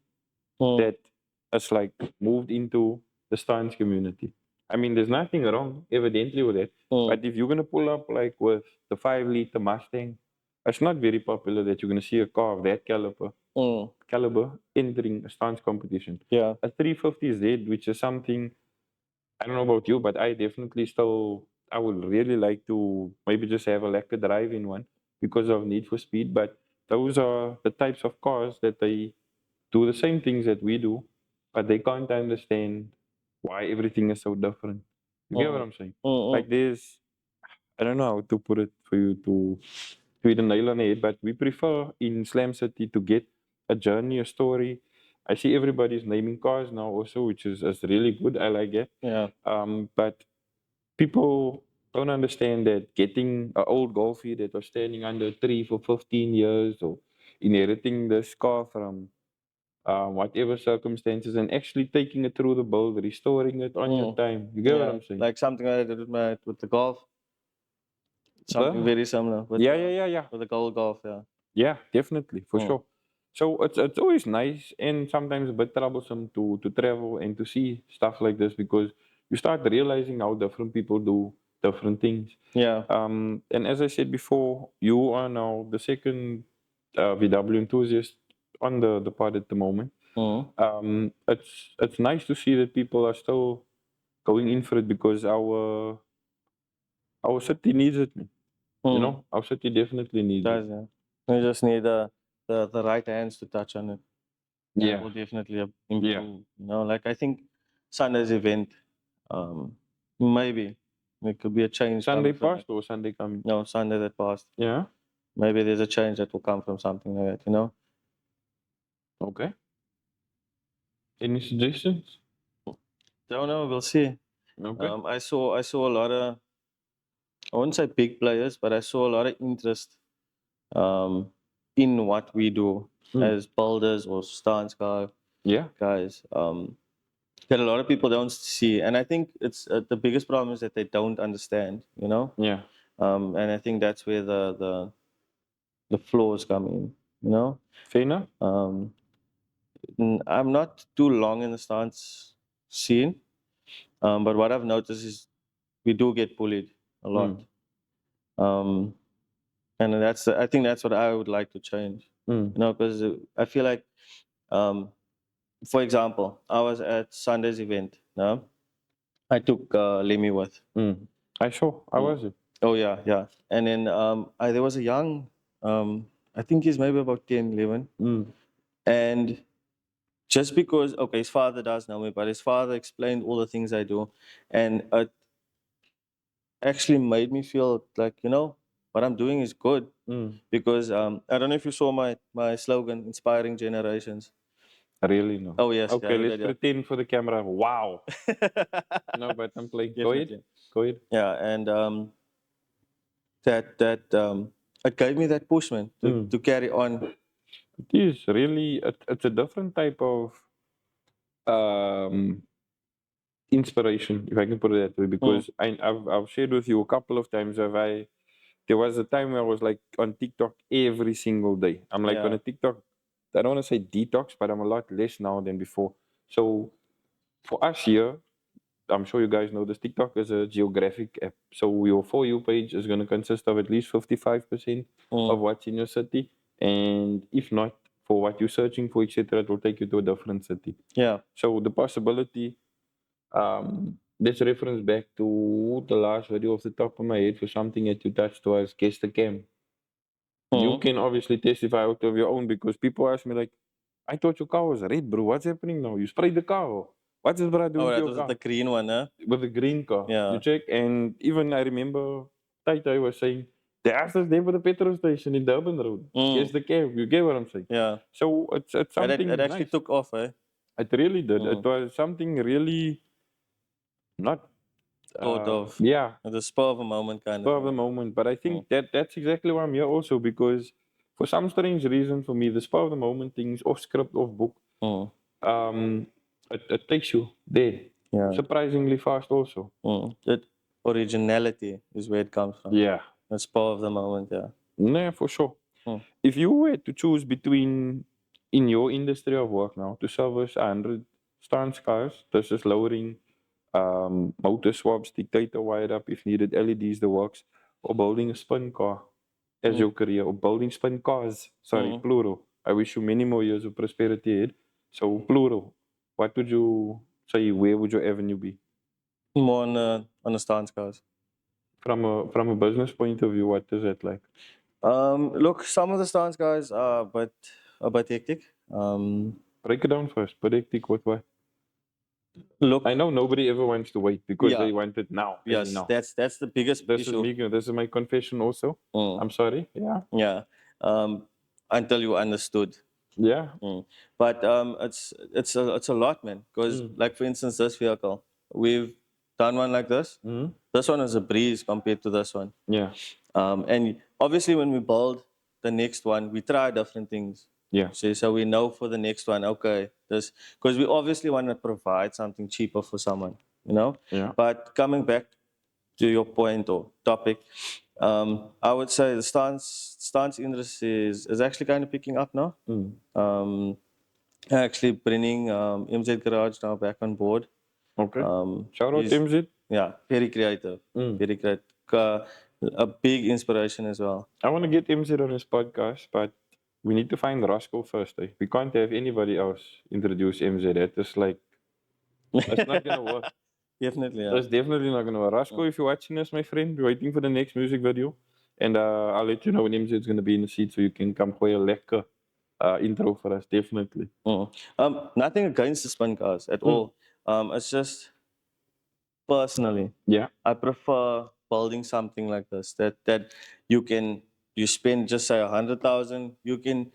S1: that has like moved into the stance community. I mean, there's nothing wrong, evidently, with it. But if you're gonna pull up like with the 5-liter Mustang, it's not very popular that you're gonna see a car of that caliber entering a stance competition.
S2: Yeah.
S1: A 350Z, which is something I don't know about you, but I definitely still I would really like to maybe just have a lacquer drive in one because of need for speed. But those are the types of cars that they do the same things that we do, but they can't understand why everything is so different. You get what I'm saying? Like there's I don't know how to put it for you to hit the nail on the head, but we prefer in Slam City to get a journey, a story. I see everybody's naming cars now also, which is really good. I like it.
S2: Yeah.
S1: But people don't understand that getting an old Golfie that was standing under a tree for 15 years or inheriting this car from whatever circumstances and actually taking it through the build, restoring it on your time. You get what I'm saying?
S2: Like something I did with the golf. Something very similar with
S1: Yeah.
S2: with the gold golf. Yeah.
S1: Yeah, definitely, for
S2: Mm.
S1: sure. So it's always nice and sometimes a bit troublesome to travel and to see stuff like this because you start realizing how different people do different things.
S2: Yeah.
S1: And as I said before, you are now the second VW enthusiast on the pod at the moment.
S2: Mm.
S1: It's nice to see that people are still going in for it because our city needs it. You know, our city definitely needs it.
S2: Does, yeah. You just need the right hands to touch on it. And it
S1: Yeah,
S2: will definitely improve. You know, like I think Sunday's event, maybe there could be a change
S1: Sunday
S2: coming from
S1: past or Sunday coming.
S2: no Sunday that passed.
S1: Yeah.
S2: Maybe there's a change that will come from something like that. You know.
S1: Okay. Any suggestions?
S2: Don't know. We'll see.
S1: Okay.
S2: I saw a lot of, I wouldn't say big players, but I saw a lot of interest um, in what we do as builders or stance
S1: Yeah.
S2: guys. That a lot of people don't see, and I think it's the biggest problem is that they don't understand. You know,
S1: Yeah.
S2: and I think that's where the flaws come in. You know,
S1: Fair enough.
S2: I'm not too long in the stance scene, but what I've noticed is we do get bullied a lot. Um, and I think that's what I would like to change. You know, because I feel like, for example, I was at Sunday's event. No, I took Lemmy with.
S1: I saw. I was it.
S2: Oh yeah. And then there was a young, I think he's maybe about 10, 11. And just because, okay, his father does know me, but his father explained all the things I do, and it actually made me feel like, you know, what I'm doing is good. Because I don't know if you saw my slogan, inspiring generations.
S1: Really no.
S2: Oh yes,
S1: Okay,
S2: yeah, you
S1: let's
S2: did, yeah.
S1: pretend for the camera. Wow. No, but I'm playing. Go ahead.
S2: Definitely.
S1: Go ahead.
S2: Yeah, and that it gave me that push, man, to carry on.
S1: It is really. It's a different type of um, inspiration, if I can put it that way, because I've shared with you a couple of times. There was a time where I was like on TikTok every single day. I'm like on
S2: Yeah.
S1: a TikTok. I don't want to say detox, but I'm a lot less now than before. So for us here, I'm sure you guys know this. TikTok is a geographic app. So your For You page is going to consist of at least 55% of what's in your city. And if not, for what you're searching for, etc., it will take you to a different city.
S2: Yeah.
S1: So the possibility, let's reference back to the last video off the top of my head for something that you touched was guess the cam. You can obviously testify out of your own because people ask me like, I thought your car was red, bro. What's happening now? You sprayed the car. What's this brother doing
S2: Oh,
S1: to
S2: that
S1: your
S2: was
S1: car?
S2: the green one, huh?
S1: With the green car.
S2: Yeah.
S1: You check, and even I remember Taita was saying, the access there for the petrol station in Durban Road. Guess the cab. You get what I'm saying?
S2: Yeah.
S1: So it's
S2: And
S1: something
S2: it actually
S1: nice.
S2: took off, eh?
S1: It really did. It was something really not
S2: Thought of.
S1: yeah,
S2: The spur of a moment kind
S1: spur
S2: of
S1: of the
S2: thing.
S1: moment. But I think that's exactly why I'm here also because for some strange reason for me, the spur of the moment things off script, off book, it takes you there.
S2: Yeah.
S1: Surprisingly fast also.
S2: That originality is where it comes from.
S1: Yeah.
S2: The spur of the moment, yeah.
S1: Yeah, for sure. If you were to choose between in your industry of work now to service 100 stance cars, this is lowering motor swaps, dictator wired up if needed, LEDs, the works, or building a spin car as your career, or building spin cars, sorry, plural. I wish you many more years of prosperity ahead. So plural. What would you say, where would your avenue be?
S2: More on the stance cars.
S1: From a business point of view, what is that like?
S2: Look, some of the stance guys are a bit hectic.
S1: Break it down first. Predicting what way?
S2: Look,
S1: I know nobody ever wants to wait because
S2: Yeah.
S1: they want it now. as in
S2: yes,
S1: now.
S2: that's the biggest
S1: This is
S2: issue.
S1: me. This is my confession also. I'm sorry. Yeah.
S2: Yeah. Until you understood.
S1: Yeah.
S2: But it's a lot, man. Because like for instance, this vehicle, we've done one like this.
S1: Mm-hmm.
S2: This one is a breeze compared to this one.
S1: Yeah.
S2: And obviously, when we build the next one, we try different things.
S1: Yeah.
S2: So we know for the next one, okay, this, because we obviously want to provide something cheaper for someone, you know.
S1: Yeah.
S2: But coming back to your point or topic, I would say the stance industry is actually kind of picking up now. Um, actually bringing MZ Garage now back on board.
S1: Okay. Shout out
S2: He's-
S1: MZ.
S2: Yeah, very creative. Very creative. A big inspiration as well.
S1: I want to get MZ on his podcast, but we need to find Roscoe first. We can't have anybody else introduce MZ. That is like, it's not going to work.
S2: Definitely, yeah.
S1: That's definitely not going to work. Roscoe, if you're watching this, my friend, we're waiting for the next music video. And I'll let you know when MZ is going to be in the seat so you can come play a lekker intro for us, definitely.
S2: Nothing against the spin cars at all. It's just personally,
S1: Yeah.
S2: I prefer building something like this that you spend just say 100,000, you can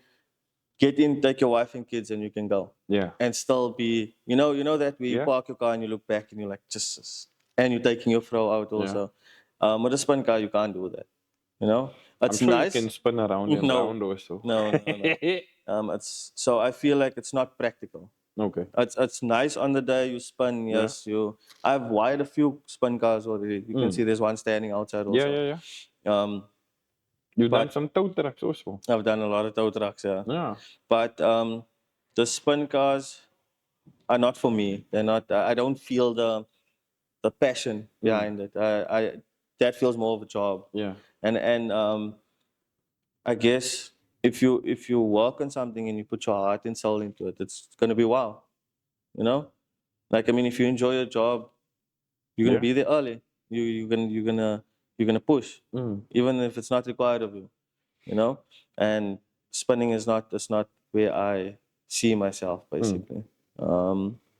S2: get in, take your wife and kids, and you can go.
S1: Yeah.
S2: And still be, you know that we
S1: Yeah.
S2: park your car and you look back and you're like, just, and you're taking your throw out also. With a spin car, you can't do that. You know, it's
S1: I'm sure
S2: nice.
S1: you can spin around and
S2: No.
S1: round also.
S2: No. So I feel like it's not practical.
S1: Okay.
S2: It's nice on the day you spin. Yes, I've wired a few spin cars already. You can see there's one standing outside also.
S1: Yeah.
S2: But-
S1: You've done some tow trucks also.
S2: I've done a lot of tow trucks, yeah.
S1: Yeah.
S2: But the spin cars are not for me. They're not. I don't feel the passion behind it. I that feels more of a job.
S1: Yeah.
S2: And I guess if you work on something and you put your heart and soul into it, it's gonna be wow. You know, like I mean, if you enjoy your job, you're gonna
S1: Yeah.
S2: be there early. You're gonna push, even if it's not required of you. You know, and spinning is not where I see myself basically.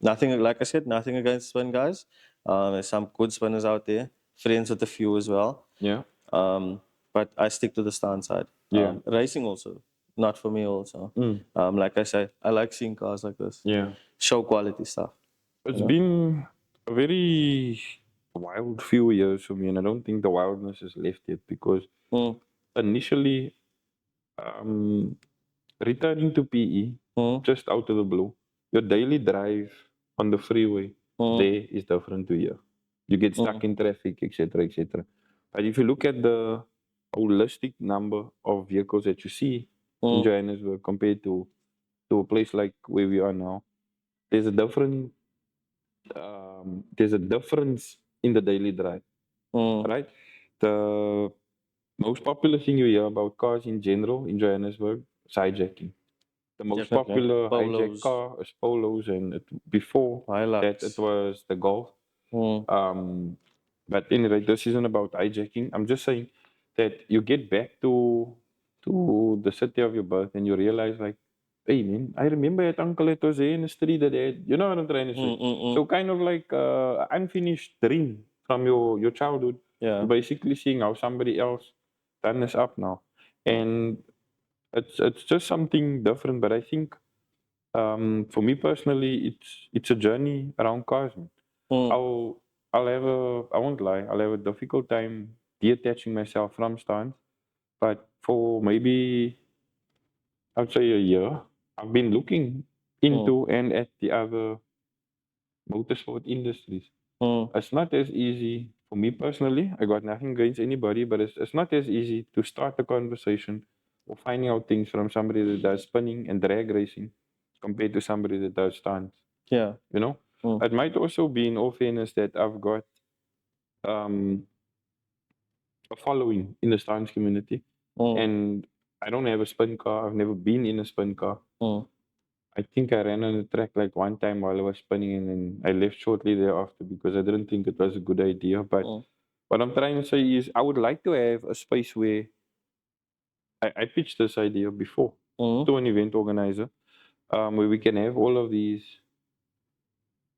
S2: Nothing, like I said, nothing against spin guys. There's some good spinners out there, friends with a few as well.
S1: Yeah.
S2: But I stick to the stand side.
S1: Yeah.
S2: Racing also, not for me also. Like I said, I like seeing cars like this.
S1: Yeah.
S2: Show quality stuff.
S1: It's been a very wild few years for me, and I don't think the wildness is left yet because initially, returning to PE, just out of the blue, your daily drive on the freeway there is different to here. You get stuck in traffic, etc., etc. But if you look at the holistic number of vehicles that you see in Johannesburg compared to a place like where we are now, there's a different there's a difference in the daily drive, right? The most popular thing you hear about cars in general in Johannesburg is hijacking. The most
S2: Definitely.
S1: popular
S2: Polos.
S1: hijack car is Polos, and before that it was the Golf. But anyway, this isn't about hijacking. I'm just saying that you get back to the city of your birth and you realize like, hey man, I remember that uncle that was there in the street that had, you know what I'm trying to say? So kind of like unfinished dream from your childhood.
S2: Yeah.
S1: You're basically seeing how somebody else done this up now. And it's just something different, but I think for me personally, it's a journey around cars. Man. I won't lie, I'll have a difficult time detaching myself from stunts, but for maybe I'd say a year, I've been looking into and at the other motorsport industries. It's not as easy for me personally. I got nothing against anybody, but it's not as easy to start a conversation or finding out things from somebody that does spinning and drag racing compared to somebody that does stunts.
S2: Yeah.
S1: You know, it might also be in all fairness that I've got a following in the stunts community, and I don't have a spin car. I've never been in a spin car. I think I ran on the track like one time while I was spinning, and then I left shortly thereafter because I didn't think it was a good idea. But what I'm trying to say is, I would like to have a space where I pitched this idea before to an event organizer, where we can have all of these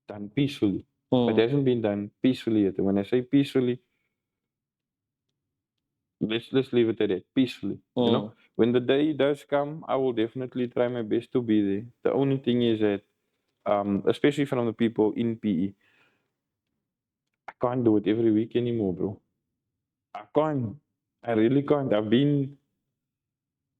S1: done peacefully. It hasn't been done peacefully yet. And when I say peacefully, let's leave it at that, peacefully. You know, when the day does come, I will definitely try my best to be there. The only thing is that, especially from the people in PE, I can't do it every week anymore, bro. I can't. I really can't. I've been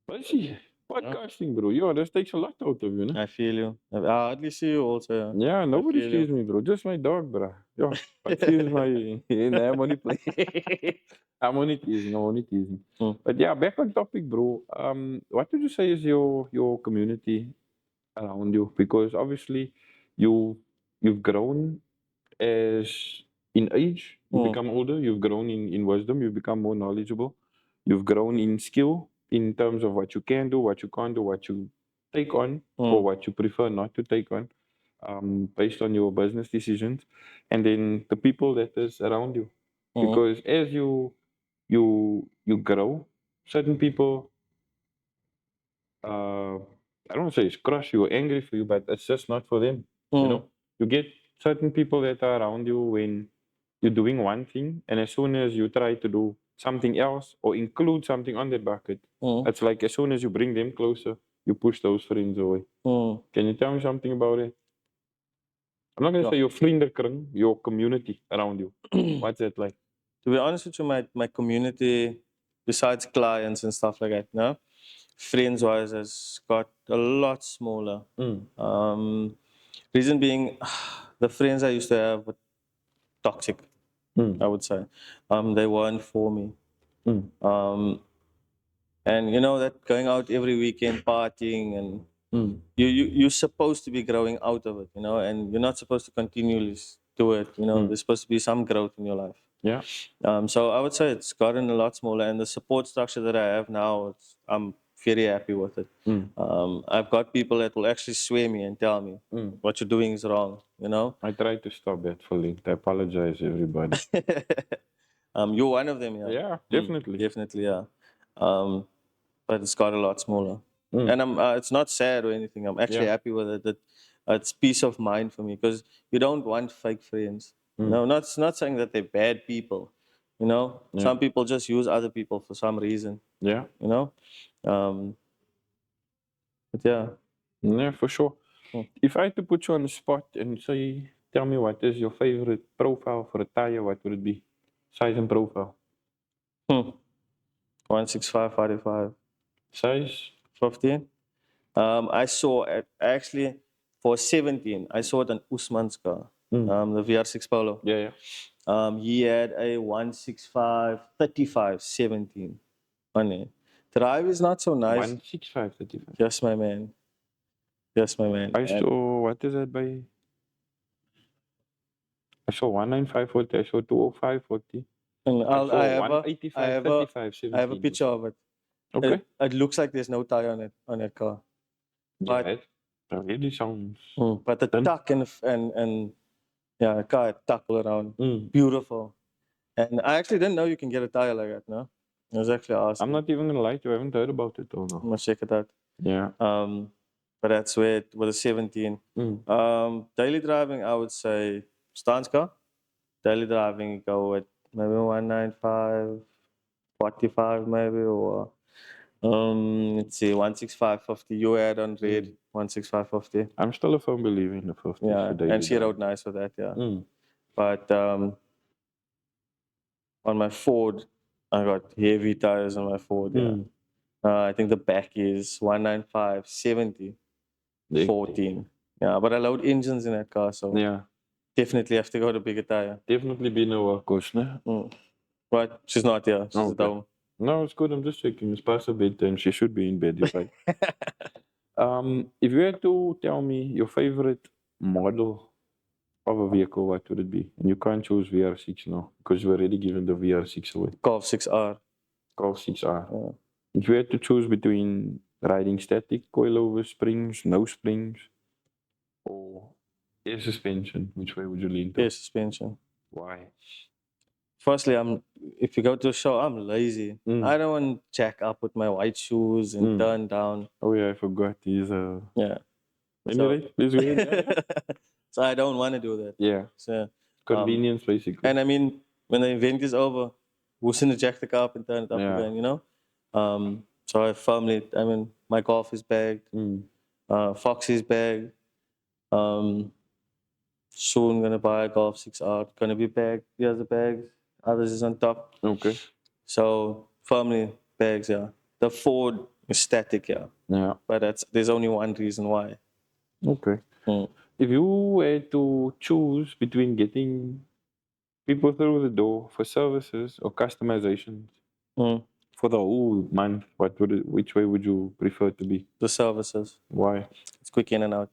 S1: busy podcasting, bro. Yo, this takes a lot out of you, no?
S2: I feel you. I hardly see you also. Yeah.
S1: Yeah, nobody
S2: feel
S1: sees
S2: you.
S1: me, bro. Just my dog, bro. Yo, but she's my. Nah, I'm only playing. I'm only teasing. I'm only teasing.
S2: Mm.
S1: But yeah, back on topic, bro. What would you say is your community around you? Because obviously, you you've grown as in age. You
S2: Mm.
S1: become older. You've grown in wisdom. You've become more knowledgeable. You've grown in skill in terms of what you can do, what you can't do, what you take on, or what you prefer not to take on, based on your business decisions, and then the people that is around you.
S2: Mm.
S1: Because as you grow, certain people, I don't say it's crush you or angry for you, but it's just not for them. You know, you get certain people that are around you when you're doing one thing, and as soon as you try to do something else or include something on that bucket,
S2: Mm.
S1: it's like as soon as you bring them closer, you push those friends away.
S2: Mm.
S1: Can you tell me something about it? I'm not gonna
S2: Yeah.
S1: say your vriendenkring, your community around you. What's that like?
S2: To be honest with you, my community, besides clients and stuff like that, no, friends wise, has got a lot smaller. Reason being, the friends I used to have were toxic. I would say, they weren't for me. And you know that going out every weekend partying and you're supposed to be growing out of it, you know, and you're not supposed to continually do it. You know, there's supposed to be some growth in your life.
S1: Yeah.
S2: So I would say it's gotten a lot smaller, and the support structure that I have now, I'm very happy with it. I've got people that will actually swear me and tell me what you're doing is wrong. You know,
S1: I try to stop that fully. I apologize, everybody.
S2: you're one of them, yeah.
S1: Yeah, definitely.
S2: Definitely, yeah. But it's got a lot smaller, and it's not sad or anything. I'm actually happy with it. That it's peace of mind for me because you don't want fake friends. No, not saying that they're bad people. You know, some people just use other people for some reason.
S1: Yeah.
S2: You know, but yeah.
S1: Yeah, for sure. If I had to put you on the spot and say, tell me what is your favorite profile for a tire, what would it be? Size and profile.
S2: 165, 45,
S1: Size?
S2: 15. I saw it actually for 17. I saw it on Usman's car, the VR6 Polo.
S1: Yeah, yeah.
S2: He had a 165, 35, 17 on it. Drive is not so nice.
S1: 165, 35.
S2: Yes, my man. Yes, my man.
S1: I saw, what is that by? I saw 19540, I saw 20540.
S2: And
S1: I saw
S2: I have a,
S1: 185, 35,
S2: I have a
S1: 17.
S2: picture of it.
S1: Okay.
S2: It looks like there's no tire on that car.
S1: Yeah,
S2: But,
S1: it really sounds.
S2: but the tuck and yeah, the car had tuck all around. Beautiful. And I actually didn't know you can get a tire like that, no? It was actually awesome.
S1: I'm not even gonna lie to you, I haven't heard about it though.
S2: I'm gonna check it out.
S1: Yeah.
S2: But that's where it was a 17. Daily driving, I would say stance car. Daily driving, you go with maybe 195, 45 maybe, or let's see, 16550. You had on red 16550.
S1: I'm still a firm believer in the 50s
S2: Yeah,
S1: for daily
S2: and she
S1: driving.
S2: rode nice with that, yeah. But on my Ford, I got heavy tires on my Ford. Yeah. I think the back is 195, 70, 14. Yeah, but I load engines in that car, so
S1: Yeah.
S2: definitely have to go to bigger tire.
S1: Definitely been a workhorse, ne?
S2: But she's not here. She's at home.
S1: No, it's good. I'm just checking. It's past her bedtime. She should be in bed. You're right. If you had to tell me your favorite model of a vehicle, what would it be? And you can't choose VR6 now because you already given the VR6 away.
S2: Golf 6R.
S1: Golf 6R.
S2: Yeah.
S1: If you had to choose between riding static, coilover springs, no springs, or air suspension, which way would you lean to?
S2: Air suspension.
S1: Why?
S2: Firstly, if you go to a show, I'm lazy. I don't want to jack up with my white shoes and turn down.
S1: Oh yeah, I forgot. He's
S2: Yeah.
S1: Anyway, please go ahead.
S2: So I don't want to do that.
S1: Yeah.
S2: So
S1: Convenience, basically.
S2: and I mean, when the event is over, who's going to jack the car up and turn it up
S1: Yeah.
S2: again, you know? So I firmly, I mean, my golf is bagged, Foxy's bagged. soon gonna buy a Golf 6R. Gonna be bagged. Here's the bags. Others is on top.
S1: Okay.
S2: So firmly bags, yeah. The Ford is static, yeah.
S1: Yeah.
S2: But there's only one reason why.
S1: Okay.
S2: Mm.
S1: If you had to choose between getting people through the door for services or customizations
S2: Mm.
S1: for the whole month, which way would you prefer to be?
S2: The services.
S1: Why?
S2: It's quick in and out,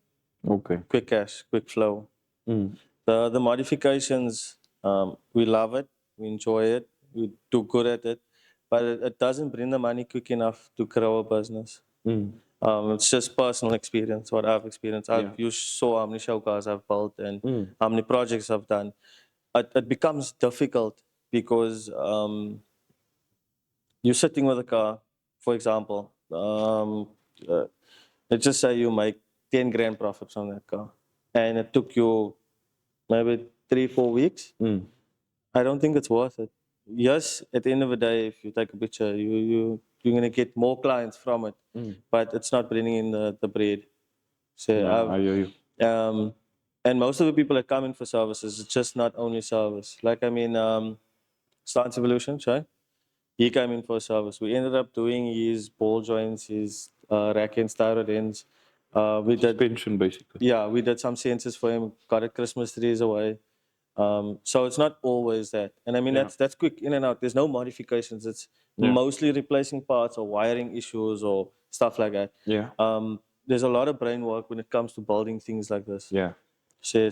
S1: Okay.
S2: quick cash, quick flow.
S1: Mm.
S2: The modifications, we love it, we enjoy it, we do good at it, but it doesn't bring the money quick enough to grow a business.
S1: Mm.
S2: It's just personal experience, what I've experienced.
S1: Yeah.
S2: You saw how many show cars I've built and
S1: Mm.
S2: how many projects I've done. It becomes difficult because you're sitting with a car, for example. Uh, let's just say you make 10 grand profits on that car, and it took you maybe 3-4 weeks.
S1: Mm.
S2: I don't think it's worth it. Yes, at the end of the day, if you take a picture, you're gonna get more clients from it,
S1: Mm.
S2: but it's not bringing in the bread. So
S1: Yeah, I hear you.
S2: and most of the people that come in for services, it's just not only service. Like I mean, Stance Evolution, right? He came in for service. We ended up doing his ball joints, his rack and styro ends. We did,
S1: Suspension, basically.
S2: yeah, we did some sensors for him. Got a Christmas trees away. So it's not always that. And I mean,
S1: Yeah.
S2: that's quick in and out. There's no modifications. It's
S1: Yeah.
S2: mostly replacing parts or wiring issues or stuff like that.
S1: Yeah.
S2: There's a lot of brain work when it comes to building things like this.
S1: Yeah.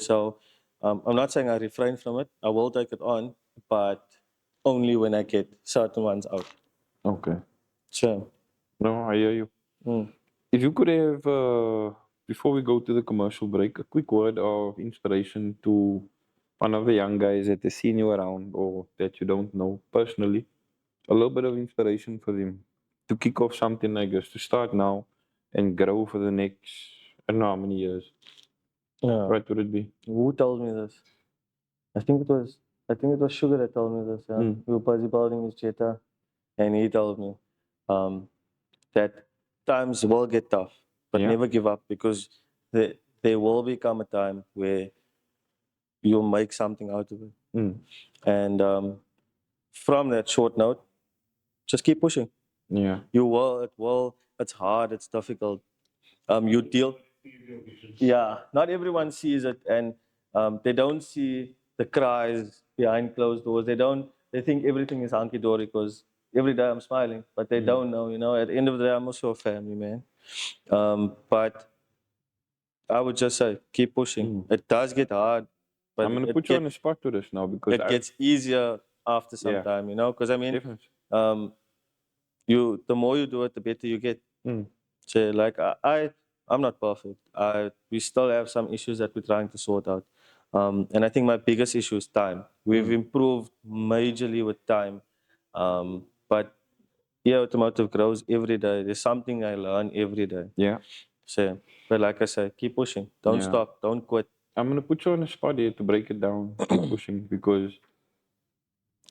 S2: So I'm not saying I refrain from it. I will take it on, but only when I get certain ones out.
S1: Okay.
S2: Sure.
S1: No, I hear you.
S2: Mm.
S1: If you could have, before we go to the commercial break, a quick word of inspiration to one of the young guys that has seen you around or that you don't know personally, a little bit of inspiration for them to kick off something like this, to start now and grow for the next, I don't know how many years.
S2: Yeah.
S1: What would it be?
S2: Who told me this? I think it was Sugar that told me this. Yeah.
S1: Mm.
S2: We were busy building his Jetta, and he told me that times will get tough, but
S1: Yeah.
S2: never give up because there will become a time where you'll make something out of it.
S1: Mm.
S2: And from that short note, just keep pushing.
S1: Yeah.
S2: You will. It will. It's hard. It's difficult. You deal. Yeah, not everyone sees it, and they don't see the cries behind closed doors. They don't. They think everything is hunky dory because every day I'm smiling, but they don't know. At the end of the day, I'm also a family man. But I would just say keep pushing. It does get hard, but
S1: I'm going to put you on the spot to this now because
S2: it gets easier after some
S1: Yeah.
S2: time. Because I mean,
S1: Definitely.
S2: the more you do it, the better you get.
S1: Mm.
S2: So like I'm not perfect. We still have some issues that we're trying to sort out. And I think my biggest issue is time. We've improved majorly with time. But yeah, automotive grows every day. There's something I learn every day.
S1: Yeah.
S2: So, but like I said, keep pushing. Don't
S1: Yeah.
S2: stop. Don't quit.
S1: I'm going to put you on the spot here to break it down, keep pushing, because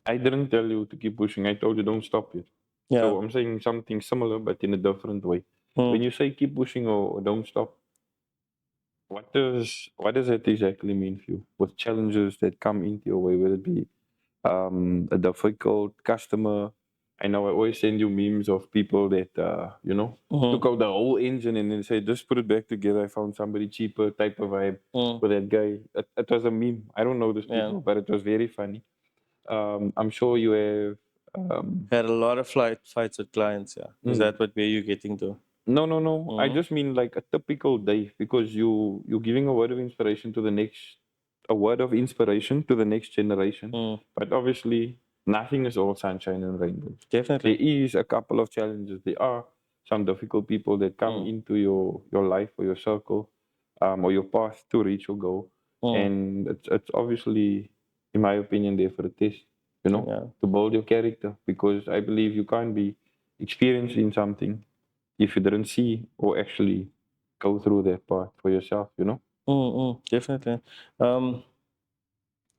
S1: I didn't tell you to keep pushing. I told you don't stop it.
S2: Yeah.
S1: So I'm saying something similar, but in a different way. When you say keep pushing or don't stop, what does that exactly mean for you? With challenges that come into your way, whether it be a difficult customer. I know I always send you memes of people that took out the whole engine and then say, just put it back together. I found somebody cheaper type of vibe with that guy. It was a meme. I don't know these people,
S2: Yeah.
S1: but it was very funny. I'm sure you have.
S2: Had a lot of fights with clients. Yeah. Is that what where you're getting to?
S1: No. I just mean like a typical day because you're giving a word of inspiration to the next generation. But obviously, nothing is all sunshine and rainbows.
S2: Definitely.
S1: There is a couple of challenges. There are some difficult people that come into your life or your circle, or your path to reach your goal, and it's obviously, in my opinion, there for a test.
S2: Yeah.
S1: To build your character because I believe you can't be experienced in something if you didn't see or actually go through that part for yourself.
S2: Definitely. A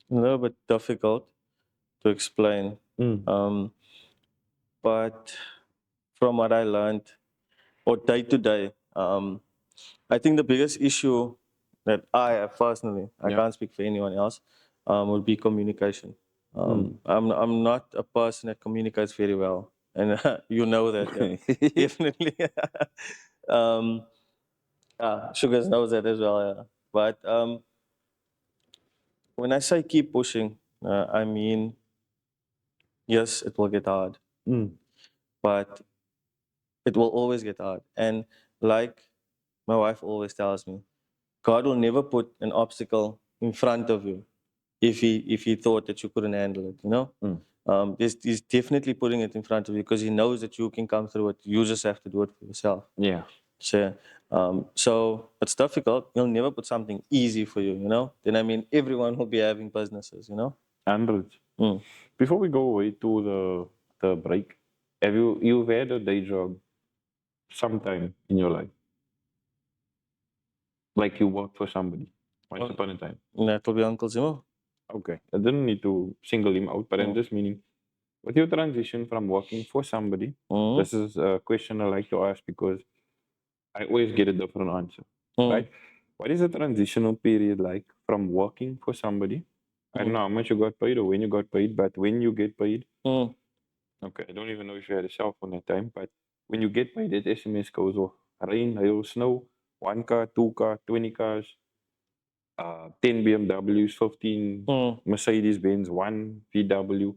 S2: little bit difficult to explain. But from what I learned, or day to day, I think the biggest issue that I have personally, I
S1: Yeah.
S2: can't speak for anyone else, would be communication. I'm not a person that communicates very well, and you know that, yeah. Definitely. um, Sugars knows that as well, yeah. But when I say keep pushing, I mean, yes, it will get hard, but it will always get hard. And like my wife always tells me, God will never put an obstacle in front of you if he thought that you couldn't handle it, you know? He's definitely putting it in front of you because he knows that you can come through it. You just have to do it for yourself.
S1: Yeah.
S2: So it's difficult. He'll never put something easy for you, you know? Then I mean, everyone will be having businesses, you know?
S1: Hundreds. Before we go away to the break, have you've had a day job sometime in your life? Like you worked for somebody once upon a time.
S2: That will be Uncle Zimo.
S1: Okay. I didn't need to single him out, but I'm just meaning with your transition from working for somebody, this is a question I like to ask because I always get a different answer. Right? What is the transitional period like from working for somebody? I don't know how much you got paid or when you got paid, but when you get paid, okay, I don't even know if you had a cell phone that time, but when you get paid, that SMS goes off. Rain, hail, snow, 1 car, 2 car, 20 cars, 10 BMWs, 15 Mercedes Benz, 1 VW.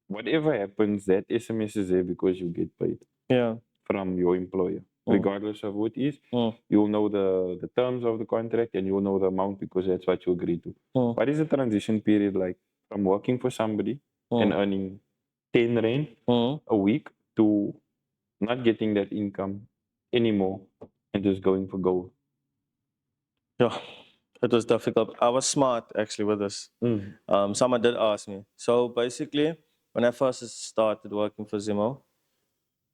S1: Whatever happens, that SMS is there because you get paid
S2: Yeah.
S1: from your employer. Regardless of what it is, you'll know the terms of the contract and you'll know the amount because that's what you agree to. What is the transition period like from working for somebody and earning 10 rand a week to not getting that income anymore and just going for gold?
S2: Yeah, it was difficult. I was smart actually with this. Someone did ask me. So basically, when I first started working for Zimo,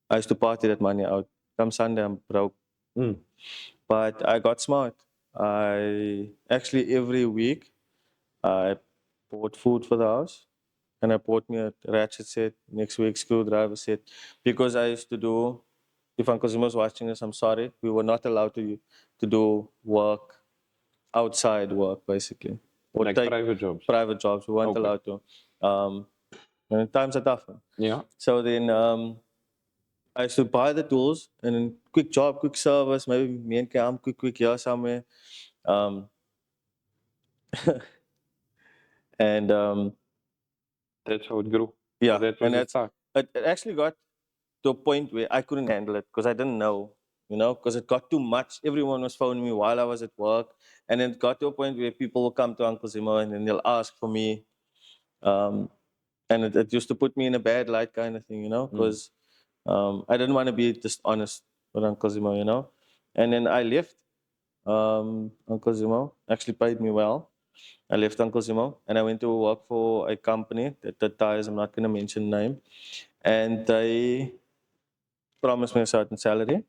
S2: I used to party that money out. Come Sunday, I'm broke. But I got smart. I actually every week I bought food for the house, and I bought me a ratchet set. Next week, screwdriver set, because I used to do. If Uncle Zimo was watching this, I'm sorry. We were not allowed to do work outside work, basically. Or
S1: Like
S2: take
S1: private jobs?
S2: private jobs. We weren't
S1: Okay.
S2: allowed to. And times are tough.
S1: Yeah.
S2: So then I used to buy the tools and then quick job, quick service, maybe me and Cam, quick here somewhere. Um, and
S1: That's how it grew.
S2: yeah,
S1: Or that was
S2: and
S1: the
S2: that's
S1: start.
S2: it actually got to a point where I couldn't handle it because I didn't know, you know, because it got too much. Everyone was phoning me while I was at work. And then it got to a point where people will come to Uncle Zimo and then they'll ask for me. And it used to put me in a bad light kind of thing, you know, because I didn't want to be dishonest with Uncle Zimo, you know. And then I left Uncle Zimo, actually paid me well. I left Uncle Zimo and I went to work for a company, the Tyres, I'm not going to mention the name. And they promised me a certain salary.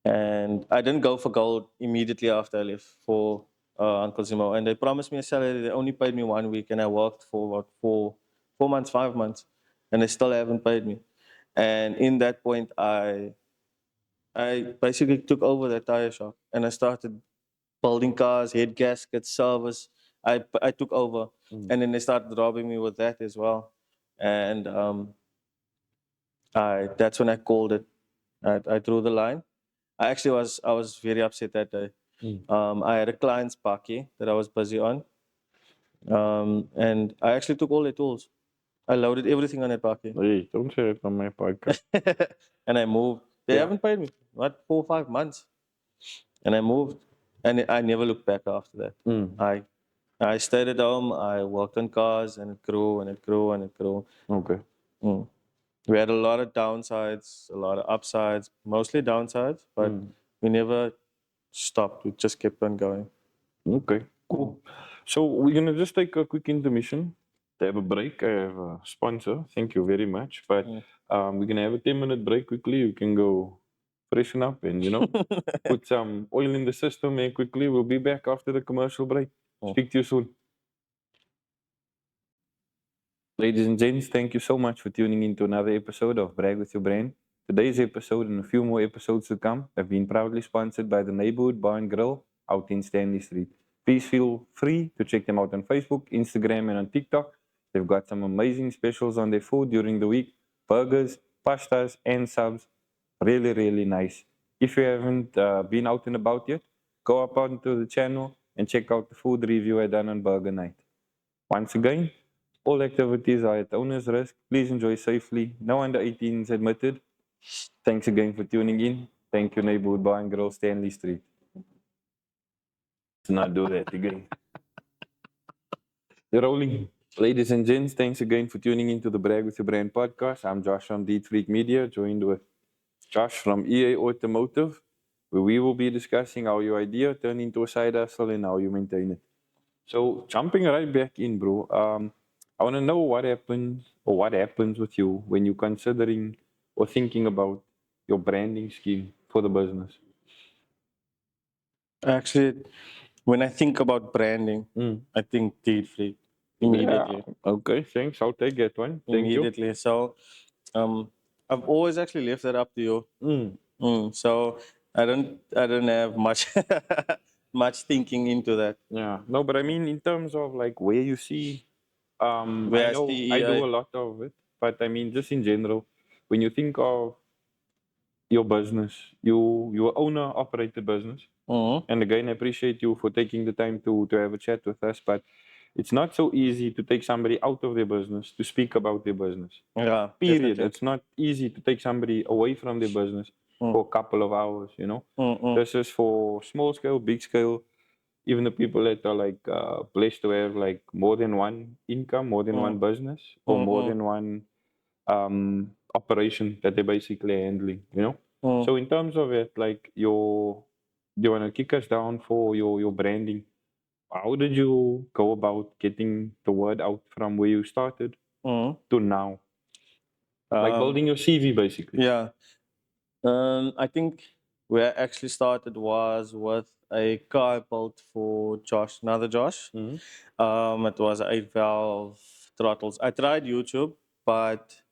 S2: And I didn't go for gold immediately after I left for Uncle Zimo. And they promised me a salary. They only paid me 1 week, and I worked for about 4 months, 5 months, and they still haven't paid me. And in that point, I basically took over that tire shop, and I started building cars, head gaskets, service. I took over, and then they started robbing me with that as well. And that's when I called it. I drew the line. I was very upset that day. I had a client's parky that I was busy on, and I actually took all the tools. I loaded everything on that parky,
S1: Hey, don't say it on my podcast.
S2: and I moved. They
S1: Yeah.
S2: haven't paid me, what, 4 or 5 months, and I moved, and I never looked back after that. I stayed at home. I worked on cars, and it grew and it grew and it grew.
S1: Okay.
S2: We had a lot of downsides, a lot of upsides, mostly downsides, but we never stopped. We just kept on going.
S1: Okay, cool. So we're gonna just take a quick intermission to have a break. I have a sponsor. Thank you very much. But we're gonna have a 10-minute break quickly. You can go freshen up and put some oil in the system and quickly. We'll be back after the commercial break. Speak to you soon. Ladies and gents, thank you so much for tuning in to another episode of Brag with Your Brain. Today's episode and a few more episodes to come have been proudly sponsored by the Neighborhood Bar and Grill, out in Stanley Street. Please feel free to check them out on Facebook, Instagram, and on TikTok. They've got some amazing specials on their food during the week: burgers, pastas, and subs. Really, really nice. If you haven't been out and about yet, go up onto the channel and check out the food review I done on Burger Night. Once again, all activities are at owner's risk. Please enjoy safely. No under 18s admitted. Thanks again for tuning in. Thank you, neighborhood bar and grill, Stanley Street. Let's not do that again. You're rolling. Ladies and gents, thanks again for tuning into the Brag with Your Brand podcast. I'm Josh from Deed Freak Media, joined with Josh from EA Automotive, where we will be discussing how your idea turned into a side hustle and how you maintain it. So jumping right back in, bro, I want to know what happens with you when you're considering or thinking about your branding scheme for the business.
S2: Actually, when I think about branding, I think deed free immediately.
S1: Yeah. Okay, thanks. I'll take that one. Thank
S2: Immediately. So, I've always actually left that up to you.
S1: you.
S2: So I don't have much much thinking into that.
S1: Yeah. No, but I mean, in terms of like where you see,
S2: Where
S1: I
S2: I
S1: know
S2: see
S1: I do
S2: EI.
S1: a lot of it, but I mean, just in general, when you think of your business, you owner operated business.
S2: Mhm.
S1: And again, I appreciate you for taking the time to have a chat with us, but it's not so easy to take somebody out of their business to speak about their business.
S2: Yeah,
S1: Period.
S2: definitely.
S1: It's not easy to take somebody away from their business for a couple of hours, you know. This is for small scale, big scale, even the people that are like blessed to have like more than one income, more than one business, or more than one operation that they're basically handling, you know. So in terms of it, like you want to kick us down for your branding. How did you go about getting the word out from where you started to now? Like building your CV, basically.
S2: Yeah. I think where I actually started was with a car I built for Josh, another Josh. It was 8 valve throttles. I tried YouTube, but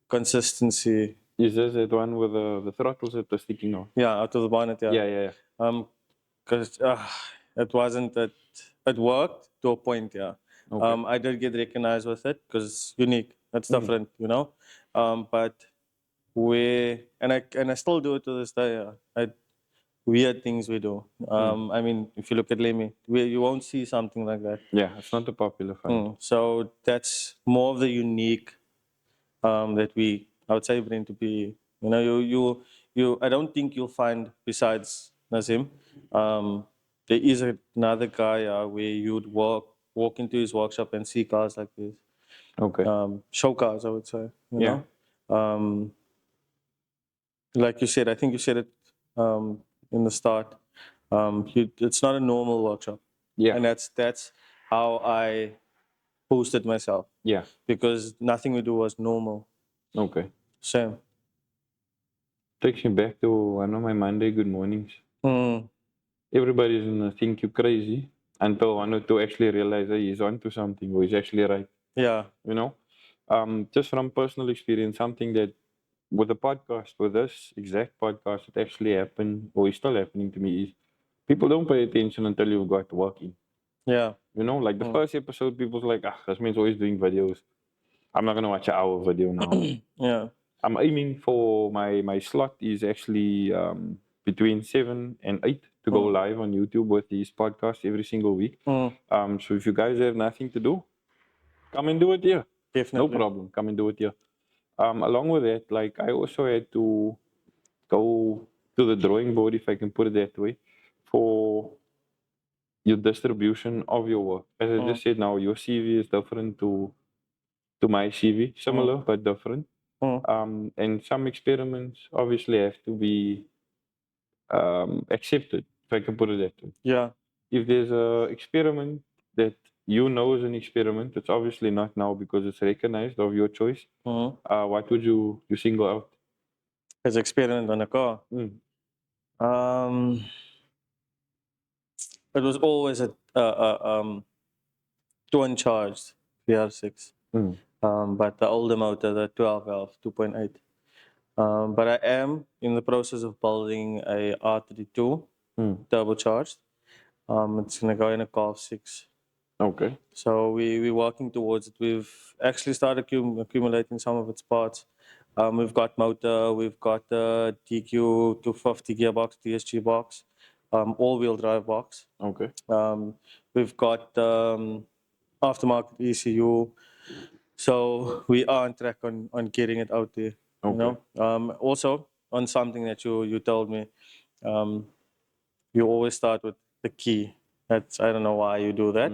S2: consistency.
S1: Is this that one with the throttles that are sticking out?
S2: Yeah, out of the bonnet. Yeah.
S1: Yeah.
S2: Because it wasn't that it worked to a point. Yeah.
S1: Okay.
S2: I did get recognized with it because it's unique. It's different, you know. But I still do it to this day. Yeah. Weird things we do. I mean, if you look at Lemmy, you won't see something like that.
S1: Yeah, it's not a popular find.
S2: So that's more of the unique that I would say, bring to be. You know, you. I don't think you'll find besides Nazim. There is another guy where you'd walk into his workshop and see cars like this.
S1: Okay.
S2: Show cars, I would say. You
S1: Yeah.
S2: know, like you said, I think you said it in the start. It's not a normal workshop.
S1: Yeah.
S2: And that's how I posted myself.
S1: Yeah.
S2: Because nothing we do was normal.
S1: Okay.
S2: Same.
S1: Takes me back to one of my Monday good mornings.
S2: Mm.
S1: Everybody's gonna think you're crazy until one or two actually realize that he's onto something or he's actually right.
S2: Yeah.
S1: You know? Just from personal experience, something that with the podcast, with this exact podcast, it actually happened or is still happening to me is people don't pay attention until you've got working.
S2: Yeah.
S1: You know, like the first episode, people's like, this man's always doing videos. I'm not gonna watch an hour video now.
S2: Yeah.
S1: I'm aiming for my slot is actually between 7 and 8 to go live on YouTube with these podcasts every single week. So if you guys have nothing to do, come and do it here.
S2: Definitely.
S1: No problem. Come and do it here. Along with that, like I also had to go to the drawing board, if I can put it that way, for your distribution of your work. As I just said now, your CV is different to my CV, similar but different. And some experiments obviously have to be accepted, if I can put it that way.
S2: Yeah.
S1: If there's a experiment that you know is an experiment, it's obviously not now because it's recognized of your choice. What would you single out?
S2: As experiment on a car. It was always a twin charged VR6. But the older motor, the 12 valve 2.8. But I am in the process of building a R32 turbocharged. It's gonna go in a Golf 6.
S1: Okay.
S2: So we're working towards it. We've actually started accumulating some of its parts. We've got motor, we've got the DQ 250 gearbox, DSG box, all-wheel drive box.
S1: Okay.
S2: We've got aftermarket ECU. So we are on track on getting it out there. You
S1: Okay.
S2: know. Also on something that you told me, you always start with the key. That's I don't know why you do that.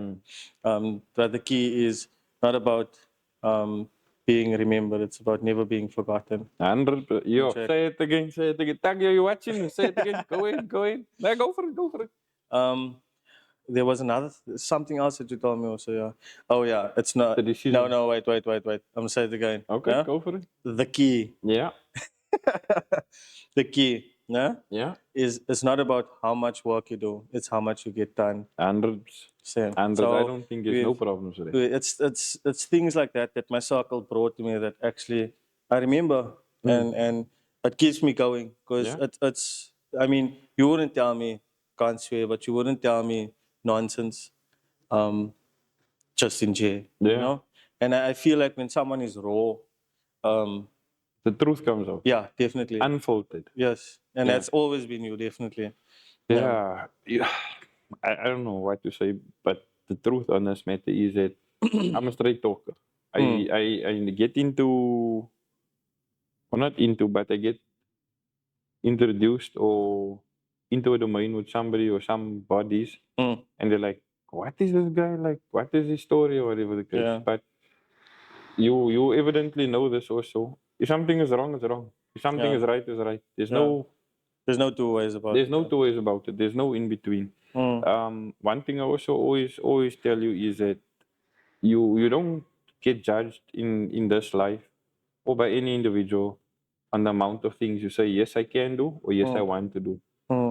S2: But the key is not about being remembered. It's about never being forgotten.
S1: 100. Yo,
S2: Check.
S1: say it again. Say it again. Tag, you watching me? Say it again. Go in. Go in. No, go for it. Go for it.
S2: There was something else that you told me also. Yeah. Oh yeah. It's not.
S1: The decision.
S2: No. Wait. I'm gonna say it again.
S1: Okay.
S2: Yeah?
S1: Go for it.
S2: The key.
S1: Yeah.
S2: The key. Yeah.
S1: Yeah.
S2: Is it's not about how much work you do. It's how much you get done.
S1: 100.
S2: Same.
S1: 100.
S2: So
S1: I don't think there's no problems with it.
S2: it's things like that that my circle brought to me that actually I remember and it keeps me going because
S1: Yeah.
S2: it's I mean you wouldn't tell me can't swear but you wouldn't tell me nonsense just in jail you
S1: Yeah.
S2: know and I feel like when someone is raw
S1: The truth comes out.
S2: yeah definitely
S1: Unfiltered.
S2: yes and
S1: Yeah.
S2: that's always been you definitely
S1: Yeah. I don't know what to say, but the truth on this matter is that I'm a straight talker. I get into, or not into, but I get introduced or into a domain with somebody or some bodies, and they're like, "What is this guy like? What is his story or whatever the case?"
S2: Yeah.
S1: But you evidently know this also. If something is wrong, it's wrong. If something
S2: Yeah.
S1: is right, it's right. There's
S2: no two ways about
S1: there's
S2: it.
S1: no two ways about it. There's no in between. One thing I also always tell you is that you don't get judged in this life or by any individual on the amount of things you say yes I can do or yes I want to do.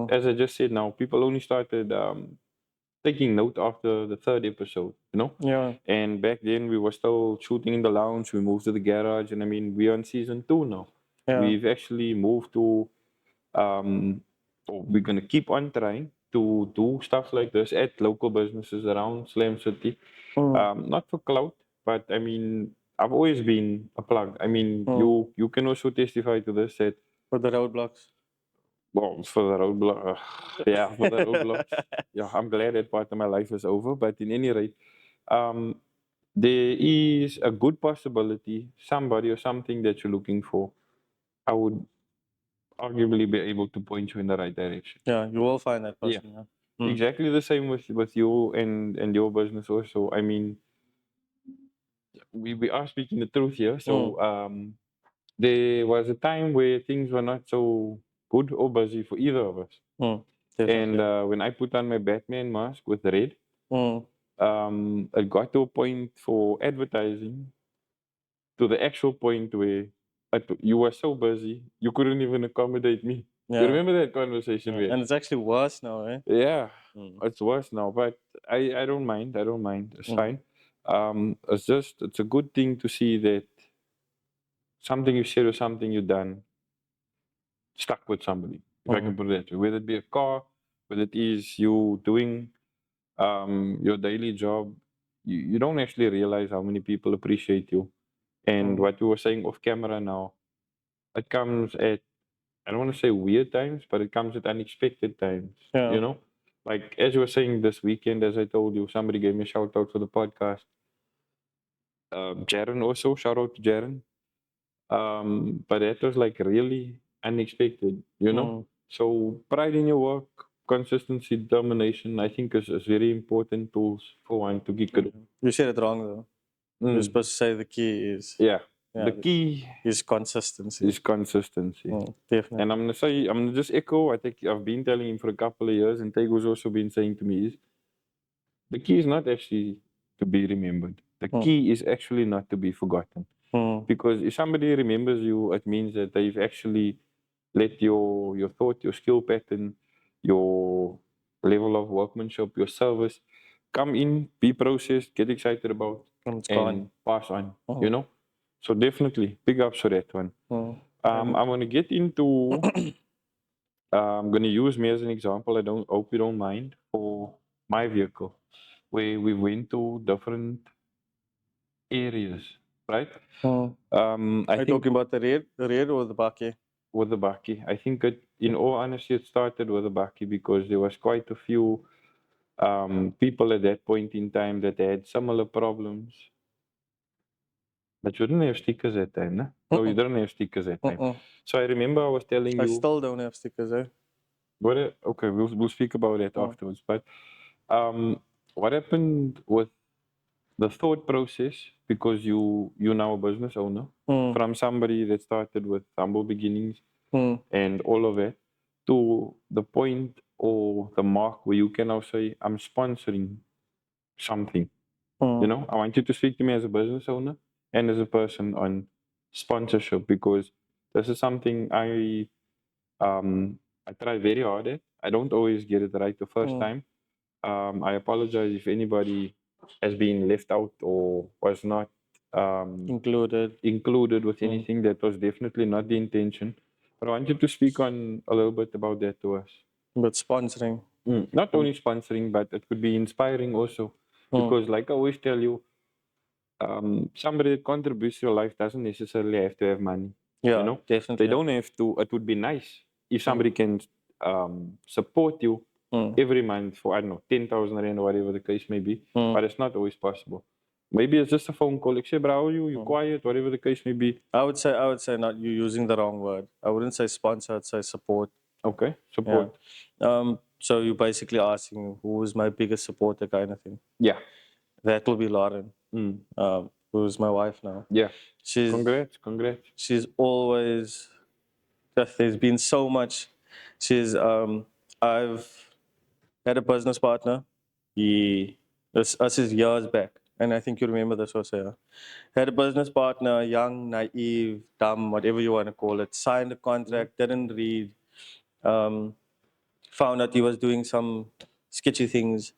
S1: As I just said now, people only started taking note after the third episode, you know?
S2: Yeah.
S1: And back then we were still shooting in the lounge, we moved to the garage, and I mean we're on season 2 now.
S2: Yeah.
S1: We've actually moved to we're gonna keep on trying to do stuff like this at local businesses around Slam City. Not for clout, but I mean I've always been a plug. I mean you can also testify to this that
S2: For the roadblocks.
S1: well for the roadblock yeah, for the roadblocks. Yeah, I'm glad that part of my life is over. But in any rate, there is a good possibility somebody or something that you're looking for. I would arguably be able to point you in the right direction.
S2: Yeah, you will find that
S1: Yeah.
S2: person.
S1: Exactly the same with you and your business also. I mean, we are speaking the truth here. So there was a time where things were not so good or busy for either of us. And when I put on my Batman mask with red, it got to a point for advertising to the actual point where you were so busy you couldn't even accommodate me.
S2: Yeah.
S1: You remember that conversation?
S2: And it's actually worse now, eh?
S1: Yeah, it's worse now, but I don't mind. I don't mind. It's fine. It's a good thing to see that something you said or something you done stuck with somebody. If I can put it that way, whether it be a car, whether it is you doing your daily job, you don't actually realize how many people appreciate you. And what we were saying off camera now, it comes at, I don't want to say weird times, but it comes at unexpected times.
S2: Yeah.
S1: You know, like as you were saying this weekend, as I told you, somebody gave me a shout out for the podcast. Jaren also, shout out to Jaren. But that was like really unexpected, you know. So pride in your work, consistency, determination, I think is very important tools for one to get good.
S2: You said it wrong though. You're supposed to say the key is
S1: Yeah. The key
S2: is consistency. Definitely.
S1: And I'm gonna just echo. I think I've been telling him for a couple of years, and Tego's also been saying to me is the key is not actually to be remembered. The key is actually not to be forgotten. Because if somebody remembers you, it means that they've actually let your thought, your skill pattern, your level of workmanship, your service come in, be processed, get excited about, and pass on. You know. So definitely big ups for that one. I'm gonna get into. I'm gonna use me as an example. I don't hope you don't mind for my vehicle, where we went to different areas, right? I
S2: Are you
S1: think
S2: talking about the rear or the bakkie?
S1: with the Baki. I think in all honesty, it started with the Baki because there was quite a few people at that point in time that had similar problems. But you didn't have stickers that time, no? Oh, you didn't have stickers that time. So I remember I was telling
S2: I
S1: you.
S2: still don't have stickers, eh?
S1: Okay, we'll speak about that afterwards. But what happened with the thought process, because you're now a business owner, from somebody that started with humble beginnings and all of that, to the point or the mark where you can now say, I'm sponsoring something. You know, I want you to speak to me as a business owner and as a person on sponsorship, because this is something I try very hard at. I don't always get it right the first time. I apologize if anybody has been left out or was not included with anything. That was definitely not the intention. But I want you to speak on a little bit about that to us.
S2: But sponsoring.
S1: Not only sponsoring, but it could be inspiring also. Because, like I always tell you, somebody that contributes to your life doesn't necessarily have to have money.
S2: Yeah,
S1: You know,
S2: definitely.
S1: they don't have to. It would be nice if somebody can support you every month for, I don't know, 10,000 rand or whatever the case may be. But it's not always possible. Maybe it's just a phone call. Like, say, bro, how are you? You quiet, whatever the case may be.
S2: I would say not, you using the wrong word. I wouldn't say sponsor, I'd say support.
S1: Okay, support.
S2: So you're basically asking who is my biggest supporter, kind of thing.
S1: Yeah.
S2: That will be Lauren, who's my wife now.
S1: Yeah.
S2: She's
S1: Congrats.
S2: she's always, there's been so much. I've had a business partner. Us is years back, and I think you remember this also. Yeah. Had a business partner, young, naive, dumb, whatever you want to call it. Signed a contract, didn't read. Found out he was doing some sketchy things,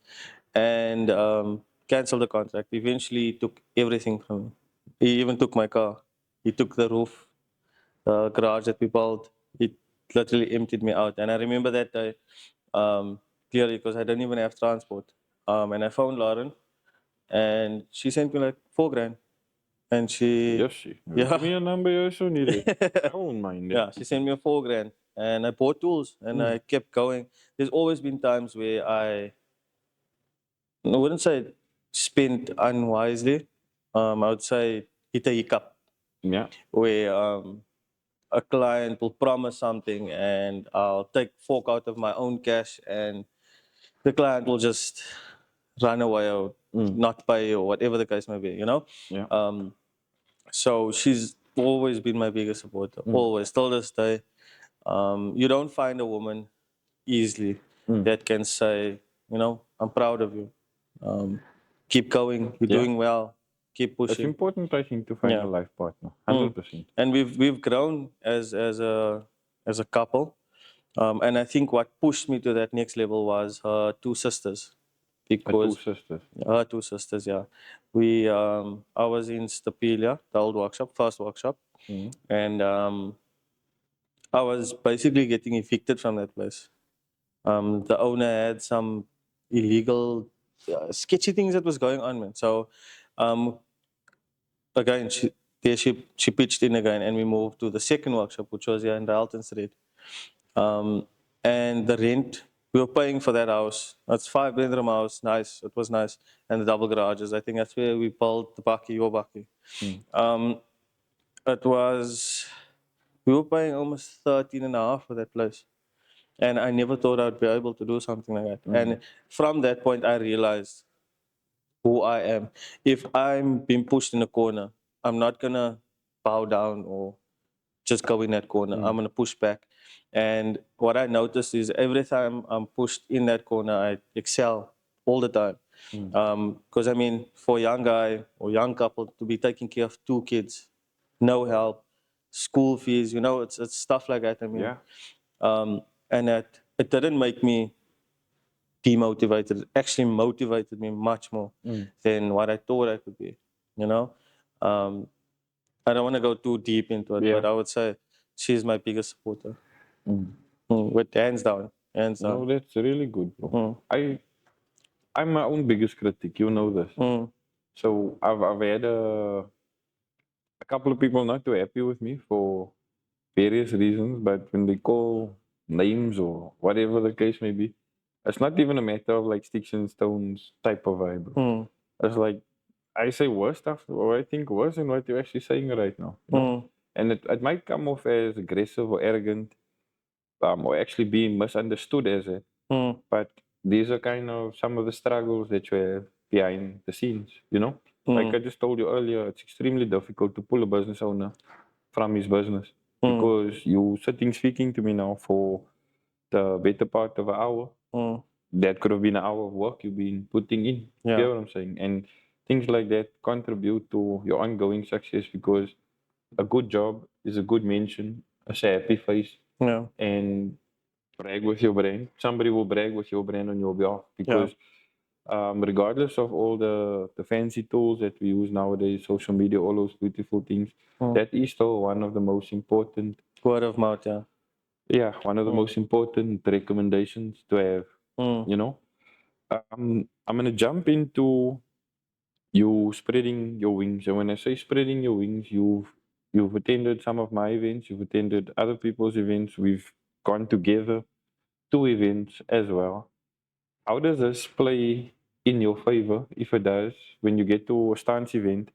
S2: and canceled the contract. Eventually, took everything from me. He even took my car. He took the roof, garage that we built. It literally emptied me out. And I remember that day clearly because I didn't even have transport. And I phoned Lauren, and she sent me like 4 grand. And she,
S1: Yes, give me a number, you also need it. I won't mind it.
S2: yeah, she sent me 4 grand, and I bought tools, and I kept going. There's always been times where I wouldn't say spent unwisely. I would say hit a hiccup
S1: Yeah.
S2: where a client will promise something and I'll take fork out of my own cash and the client will just run away or not pay or whatever the case may be, you know?
S1: Yeah.
S2: So she's always been my biggest supporter, always, till this day. You don't find a woman easily that can say, you know, I'm proud of you. Keep going, you're doing well, keep
S1: It's
S2: pushing.
S1: important, I think, to find a life partner. 100%.
S2: And we've grown as a couple. And I think what pushed me to that next level was her 2 sisters. Because
S1: 2 sisters.
S2: her 2 sisters, yeah. I was in Stapelia, the old workshop, first workshop, and I was basically getting evicted from that place. The owner had some illegal, sketchy things that was going on, man. So, again, she pitched in again, and we moved to the second workshop, which was here in Dalton Street. And the rent we were paying for that house. That's 5 bedroom house, nice. It was nice, and the double garages. I think that's where we built the bakkie, your bakkie. It was, we were paying almost 13 and a half for that place. And I never thought I'd be able to do something like that. And from that point, I realized who I am. If I'm being pushed in a corner, I'm not gonna bow down or just go in that corner. I'm gonna push back. And what I noticed is every time I'm pushed in that corner, I excel all the time. Because I mean, for a young guy or young couple to be taking care of 2 kids, no help, school fees, you know, it's stuff like that. I mean, and that it didn't make me demotivated. It actually motivated me much more than what I thought I could be. You know, I don't want to go too deep into it, but I would say she's my biggest supporter. With hands down, hands down.
S1: No, that's really good, bro. I'm my own biggest critic. You know this.
S2: Mm.
S1: So I've had a couple of people not too happy with me for various reasons, but when they call names or whatever the case may be, it's not even a matter of like sticks and stones type of vibe.
S2: Mm.
S1: It's like I say worse stuff, or I think worse than what you're actually saying right now. You know?
S2: Mm.
S1: And it might come off as aggressive or arrogant, or actually being misunderstood as it.
S2: Mm.
S1: But these are kind of some of the struggles that you have behind the scenes, you know? Like I
S2: Mm.
S1: just told you earlier, it's extremely difficult to pull a business owner from his business
S2: Mm.
S1: because you sitting speaking to me now for the better part of an hour.
S2: Mm.
S1: That could have been an hour of work you've been putting in. You
S2: Yeah.
S1: get what I'm saying? And things like that contribute to your ongoing success because a good job is a good mention, a happy face,
S2: Yeah.
S1: and brag with your brand. Somebody will brag with your brand on your behalf
S2: Yeah.
S1: because regardless of all the fancy tools that we use nowadays, social media, all those beautiful things,
S2: Mm.
S1: that is still one of the most important,
S2: Word of mouth. Yeah.
S1: one of the
S2: Mm.
S1: most important recommendations to have,
S2: Mm.
S1: you know. I'm gonna jump into you spreading your wings. And when I say spreading your wings, you've attended some of my events, you've attended other people's events, we've gone together to events as well. How does this play in your favor, if it does, when you get to a stance event?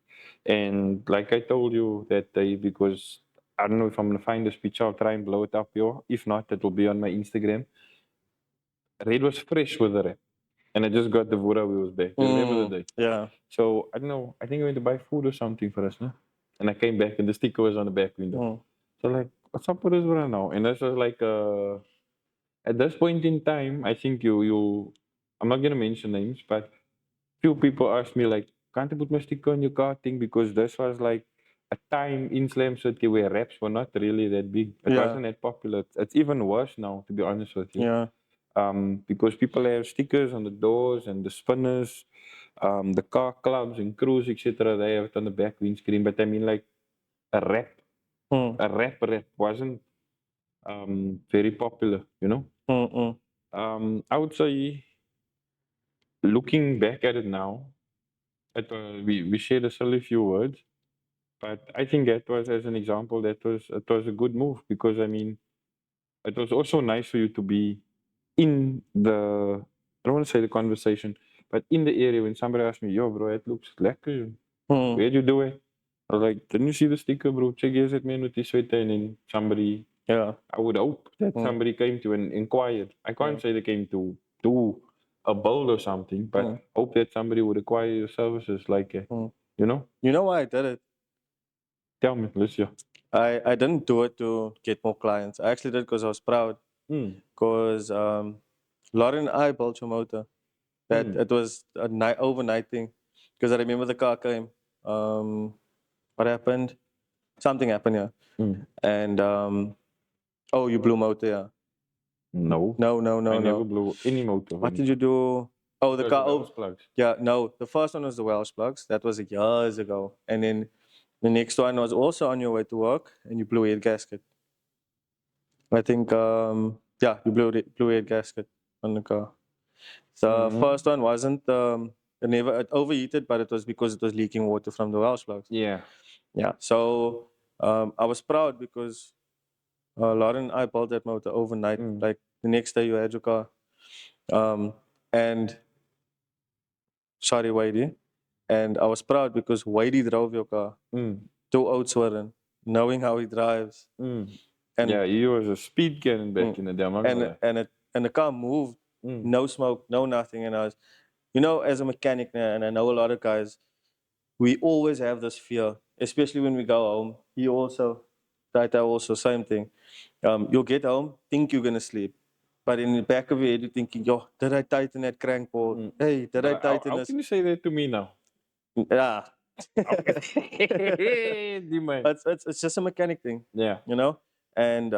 S1: And like I told you that day, because I don't know if I'm gonna find this picture, I'll try and blow it up here. If not, it will be on my Instagram. Red was fresh with the rep. And I just got the Vura wheels back. You remember the
S2: Mm.
S1: day?
S2: Yeah.
S1: So I don't know. I think I went to buy food or something for us, no? And I came back and the sticker was on the back window.
S2: Mm.
S1: So like, what's up with this one now? And this was like at this point in time, I think you I'm not gonna mention names, but few people asked me like, can't I put my sticker on your car thing? Because this was like a time in Slam City where raps were not really that big. It
S2: Yeah.
S1: wasn't that popular. It's even worse now, to be honest with you.
S2: Yeah.
S1: Because people have stickers on the doors and the spinners, the car clubs and crews, etc. They have it on the back windscreen. But I mean, like a rap,
S2: Mm.
S1: rap wasn't very popular, you know.
S2: Mm. Mm.
S1: I would say, looking back at it now, we shared a silly few words, but I think that was, as an example, it was a good move because I mean, it was also nice for you to be in the, I don't want to say the conversation, but in the area when somebody asked me, yo, bro, it looks lekker.
S2: Mm.
S1: Where'd you do it? I was like, didn't you see the sticker, bro? Check here's it, man, with this sweater. And then somebody,
S2: Yeah.
S1: I would hope that
S2: Mm.
S1: somebody came to and inquired. I can't
S2: Yeah.
S1: say they came to do a bowl or something, but
S2: Mm.
S1: hope that somebody would acquire your services like,
S2: Mm.
S1: you know?
S2: You know why I did it?
S1: Tell me, let's hear.
S2: I didn't do it to get more clients. I actually did because I was proud. Because Lauren and I built your motor. That it was a overnight thing. Because I remember the car came. What happened? Something happened, yeah. And oh, you blew motor, yeah.
S1: No.
S2: No, no,
S1: I
S2: no,
S1: never
S2: no.
S1: blew any motor.
S2: What did you do? Oh, the car. Oh,
S1: plugs.
S2: yeah. No, the first one was the Welsh plugs. That was years ago. And then the next one was also on your way to work, and you blew a head gasket. I think, yeah, you blew a head gasket on the car. The first one wasn't. It overheated, but it was because it was leaking water from the Welsh plugs.
S1: Yeah.
S2: Yeah. So I was proud because Lauren and I built that motor overnight. Like the next day, you had your car. And sorry, Wadey. And I was proud because Wadey drove your car to Oudtshoorn, knowing how he drives. And
S1: Yeah, he was a speed cannon back in the day. I'm not gonna lie.
S2: and the car moved, no smoke, no nothing. And I was, you know, as a mechanic now, and I know a lot of guys, we always have this fear, especially when we go home. He also, Tata also, same thing. You'll get home, think you're gonna sleep. But in the back of your head, you're thinking, yo, did I tighten that crank bolt? Hey, did I
S1: But
S2: tighten
S1: how
S2: this?
S1: can you say that to me now?
S2: Yeah.
S1: Dimai.
S2: It's just a mechanic thing,
S1: Yeah.
S2: you know? And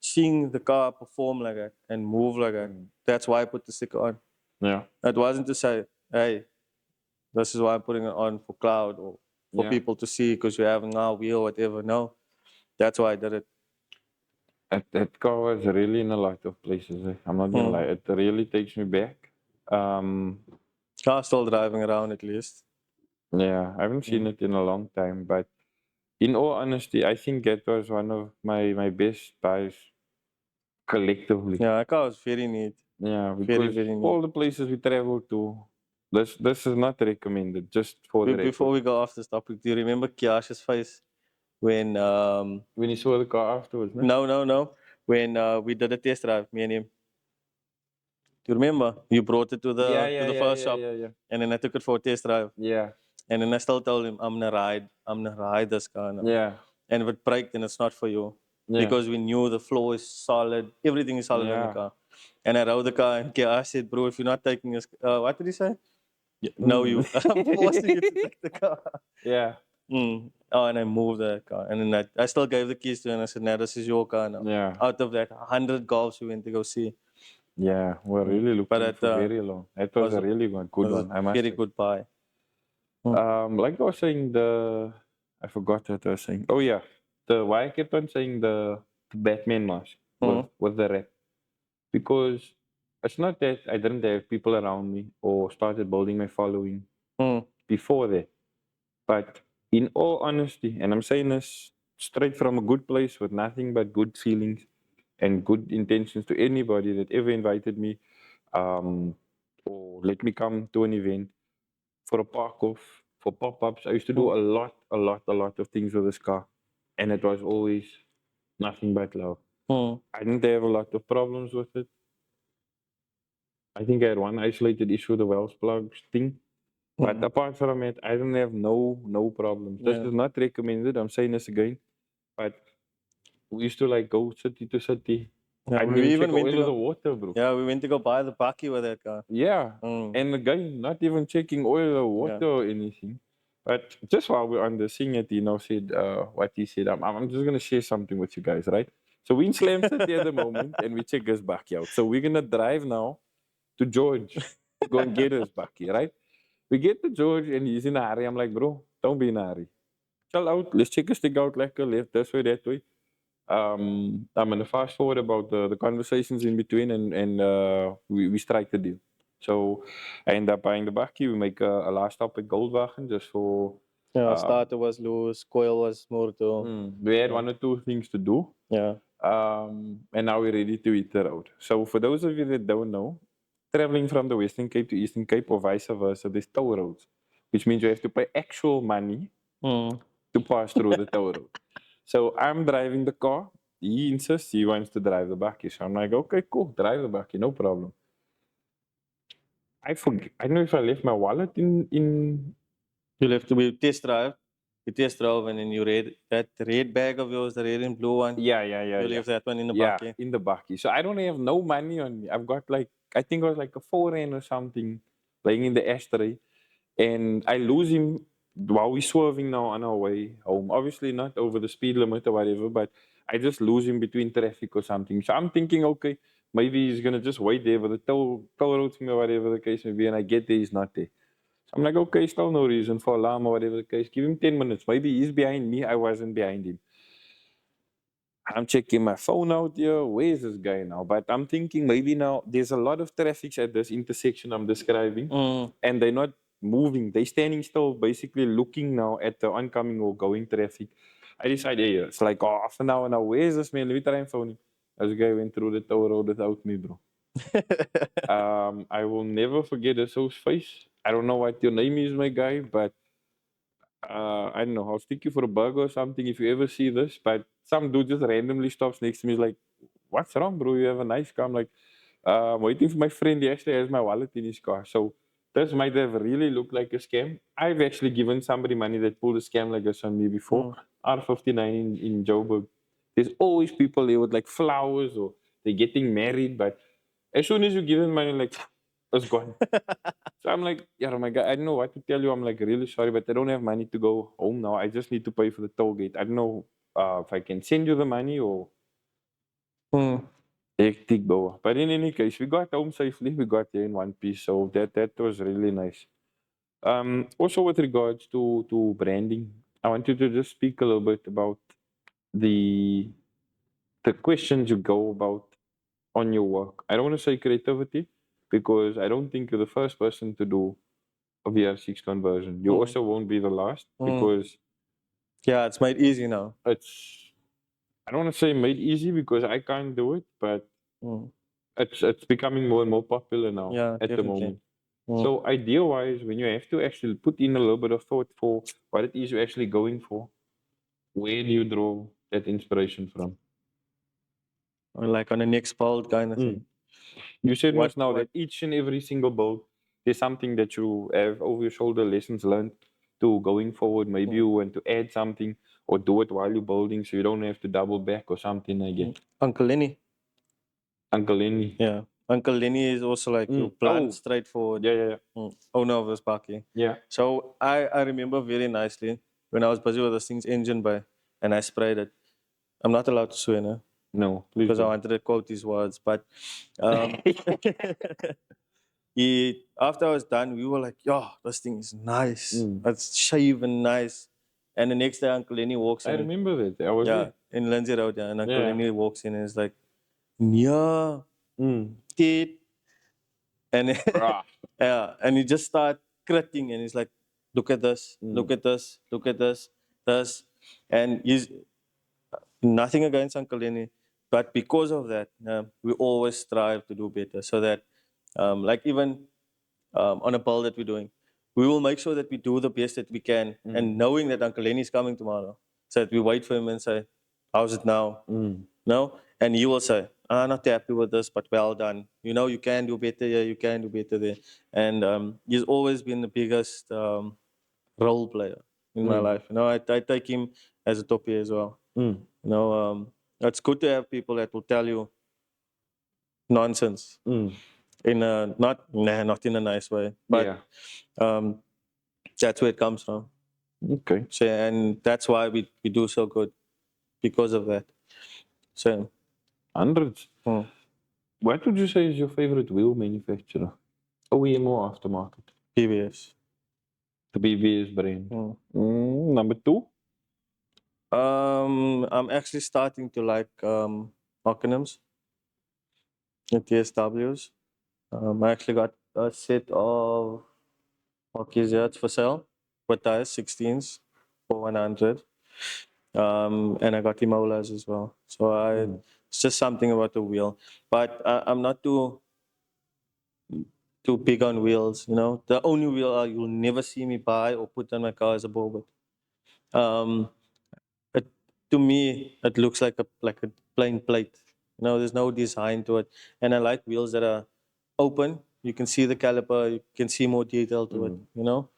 S2: seeing the car perform like that and move like that, that's why I put the sticker on.
S1: Yeah.
S2: It wasn't to say, hey, this is why I'm putting it on for cloud or for
S1: Yeah.
S2: people to see because you're having our wheel, whatever. No, that's why I did it.
S1: That car was really in a lot of places. I'm not gonna lie. It really takes me back.
S2: Car still driving around at least.
S1: Yeah, I haven't seen it in a long time, but in all honesty, I think that was one of my best buys collectively.
S2: Yeah, that car was very neat.
S1: Yeah,
S2: Very,
S1: because
S2: very neat.
S1: all the places we traveled to, this is not recommended. Just for the
S2: Before
S1: record.
S2: we go off this topic, do you remember Kiash's face when
S1: When you saw the car afterwards,
S2: no, when we did a test drive, me and him. Do you remember? You brought it to the first shop,
S1: yeah.
S2: and then I took it for a test drive,
S1: Yeah,
S2: and then I still told him I'm gonna ride this car now.
S1: yeah,
S2: And if it breaks, then it's not for you.
S1: yeah.
S2: Because we knew the floor is solid, everything is solid in the
S1: Yeah.
S2: car. And I rode the car, and I said, bro, if you're not taking this, what did he say? No, I'm forcing you to take the car.
S1: Yeah,
S2: Oh, and I moved that car. And then I still gave the keys to him, and I said, now this is your car now.
S1: yeah,
S2: Out of that 100 golfs we went to go see.
S1: yeah. We're really looking
S2: But
S1: for very long. That was a really good
S2: It was
S1: one, I
S2: a
S1: must
S2: very
S1: say.
S2: good buy.
S1: Like I was saying, I forgot what I was saying. Oh yeah, why I kept on saying the Batman mask with the rep, because it's not that I didn't have people around me or started building my following before that, but in all honesty, and I'm saying this straight from a good place with nothing but good feelings and good intentions to anybody that ever invited me, or let me come to an event for a park off, for pop-ups. I used to do a lot of things with this car, and it was always nothing but love. I didn't have a lot of problems with it. I think I had one isolated issue, the Wells plugs thing. But apart from it, I don't have no problems. This is not recommended. I'm saying this again. But we used to like go city to city.
S2: Yeah,
S1: I
S2: we
S1: didn't
S2: even
S1: check
S2: went
S1: oil
S2: to
S1: of the
S2: go.
S1: water, bro.
S2: Yeah, we went to go buy the Paki with that car.
S1: Yeah. And again, not even checking oil or water or anything. But just while we're on the thing, said what he said. I'm just gonna share something with you guys, right? So we in Slam City at the moment, and we check his back out. So we're gonna drive now to George to go and get his back, right? We get to George, and he's in a hurry. I'm like, bro, don't be in a hurry. Chill out. Let's check his thing out, like a left this way, that way. I'm gonna fast forward about the conversations in between, and we strike the deal. So I end up buying the bakkie. We make a last stop at Goldwagen just for.
S2: Yeah, starter was loose, coil was more too.
S1: We had one or two things to do,
S2: Yeah.
S1: and now we're ready to hit the road. So for those of you that don't know, traveling from the Western Cape to Eastern Cape or vice versa, there's toll roads, which means you have to pay actual money to pass through the toll road. So I'm driving the car. He insists he wants to drive the bakkie. So I'm like, okay, cool, drive the bakkie, no problem. I forget. I don't know if I left my wallet in.
S2: You left to be test drive. You test drove, and then you read that red bag of yours, the red and blue one.
S1: Yeah.
S2: You left that one in the
S1: Yeah,
S2: bucket.
S1: in the bakkie. So I don't have no money on me. I've got like, I think it was like a 4 rand or something laying in the ashtray. And I lose him while we're swerving now on our way home. Obviously not over the speed limit or whatever, but I just lose him between traffic or something. So I'm thinking, okay, maybe he's gonna just wait there for the toll road me or whatever the case may be, and I get there, he's not there. So I'm like, okay, still no reason for alarm or whatever the case. Give him 10 minutes. Maybe he's behind me, I wasn't behind him. I'm checking my phone out here. Where's this guy now? But I'm thinking maybe now there's a lot of traffic at this intersection I'm describing, and they're not moving. They're standing still, basically looking now at the oncoming or going traffic. I decided, hey, it's like half an hour now. Where's this man? Let me try and phone him. This guy went through the toll road without me, bro. I will never forget this whole face. I don't know what your name is, my guy, but I don't know, I'll stick you for a burger or something if you ever see this. But some dude just randomly stops next to me. He's like, what's wrong, bro? You have a nice car. I'm like, I'm waiting for my friend. He actually has my wallet in his car. So this might have really looked like a scam. I've actually given somebody money that pulled a scam like this on me before. R59 in Joburg. There's always people there with like flowers or they're getting married. But as soon as you give them money, like, it's gone. So I'm like, yeah, oh my God, I don't know what to tell you. I'm like, really sorry, but I don't have money to go home now. I just need to pay for the toll gate. I don't know if I can send you the money or hectic, bro. But in any case, we got home safely. We got there in one piece. So that was really nice. Also with regards to branding, I wanted to just speak a little bit about the questions you go about on your work. I don't want to say creativity, because I don't think you're the first person to do a VR6 conversion. You also won't be the last because
S2: Yeah, it's made easy now.
S1: it's, I don't want to say made easy because I can't do it, but it's becoming more and more popular now
S2: Yeah,
S1: at the
S2: definitely.
S1: moment. So idea wise, when you have to actually put in a little bit of thought for what it is you're actually going for, where do you draw that inspiration from?
S2: Or like on the next build kind of thing.
S1: You said
S2: What-
S1: just now
S2: what-
S1: that each and every single build, there's something that you have over your shoulder, lessons learned to going forward. Maybe you want to add something or do it while you're building so you don't have to double back or something like that.
S2: Uncle Lenny.
S1: Uncle Lenny.
S2: Yeah. Uncle Lenny is also like your blunt,
S1: Oh.
S2: straightforward
S1: Yeah.
S2: owner of this bakkie.
S1: Yeah.
S2: So I remember very nicely when I was busy with this thing's engine bay and I sprayed it. I'm not allowed to swear now
S1: No, please
S2: because I
S1: don't.
S2: wanted to quote these words. But after I was done, we were like, yo, this thing is nice. It's shaven nice. And the next day, Uncle Lenny walks
S1: I
S2: in.
S1: remember that. I was there.
S2: In Lindsay Road, yeah. And Uncle
S1: Yeah.
S2: Lenny walks in and is like, yeah, kid. And
S1: Bruh.
S2: yeah, and he just start critting and he's like, look at this, look at this, look at this, this. And he's nothing against Uncle Lenny, but because of that, we always strive to do better so that, like even on a build that we're doing, we will make sure that we do the best that we can and knowing that Uncle Lenny is coming tomorrow, so that we wait for him and say, how's it now? No? And he will say, not happy with this, but well done. You know, you can do better here, you can do better there. And he's always been the biggest role player in my life. You know, I take him as a toppie as well. You know, it's good to have people that will tell you nonsense in a not in a nice way, but that's where it comes from.
S1: Okay.
S2: So, and that's why we do so good because of that. So,
S1: Hundreds. What would you say is your favorite wheel manufacturer? OEM or aftermarket?
S2: PBS.
S1: The BBS brand. Number two?
S2: I'm actually starting to like acronyms and TSWs. I actually got a set of OKZs for sale with Tyres 16s for 100. And I got Imolas as well. So it's just something about the wheel. But I'm not too big on wheels, you know. The only wheel you'll never see me buy or put on my car is a Borbet. To me, it looks like a plain plate. You know, there's no design to it. And I like wheels that are open. You can see the caliper. You can see more detail to it. You know,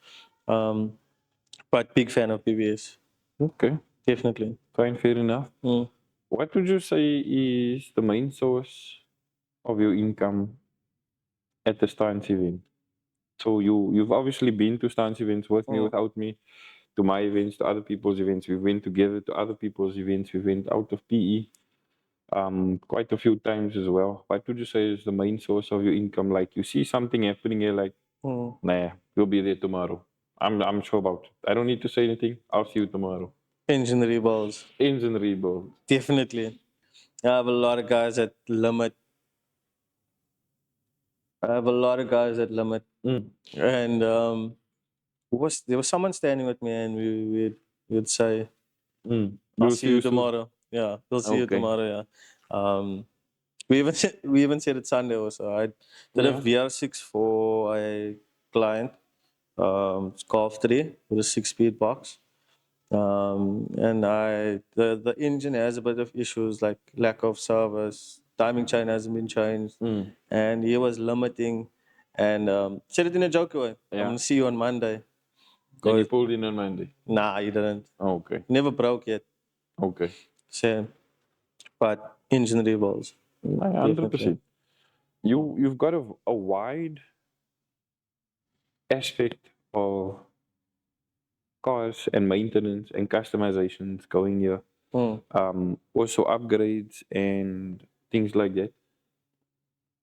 S2: but big fan of PBS.
S1: Okay.
S2: Definitely.
S1: Fine, fair enough. What would you say is the main source of your income at the stance event? So you've obviously been to stance events with me, without me, to my events, to other people's events. We went together to other people's events. We went out of PE quite a few times as well. What would you say is the main source of your income? Like you see something happening here, like, nah, we'll be there tomorrow. I'm sure about it. I don't need to say anything. I'll see you tomorrow.
S2: Engine rebuilds.
S1: Engine rebuild.
S2: Definitely. I have a lot of guys that limit. And there was someone standing with me, and we'd say, I'll
S1: We'll
S2: see you
S1: soon.
S2: tomorrow. Yeah, we'll see you
S1: Okay.
S2: tomorrow. Yeah. We even said it Sunday also. I did a VR6 for a client. It's Golf 3 with a 6-speed box. And the engine has a bit of issues like lack of service, timing chain hasn't been changed, and he was limiting. And said it in a joke way. I'm gonna see you on Monday.
S1: And you pulled in on Monday.
S2: Nah, he didn't.
S1: Okay.
S2: Never broke yet.
S1: Okay.
S2: So, but engine rebuilds.
S1: 100%. You've got a wide aspect of cars and maintenance and customizations going here. Also upgrades and things like that.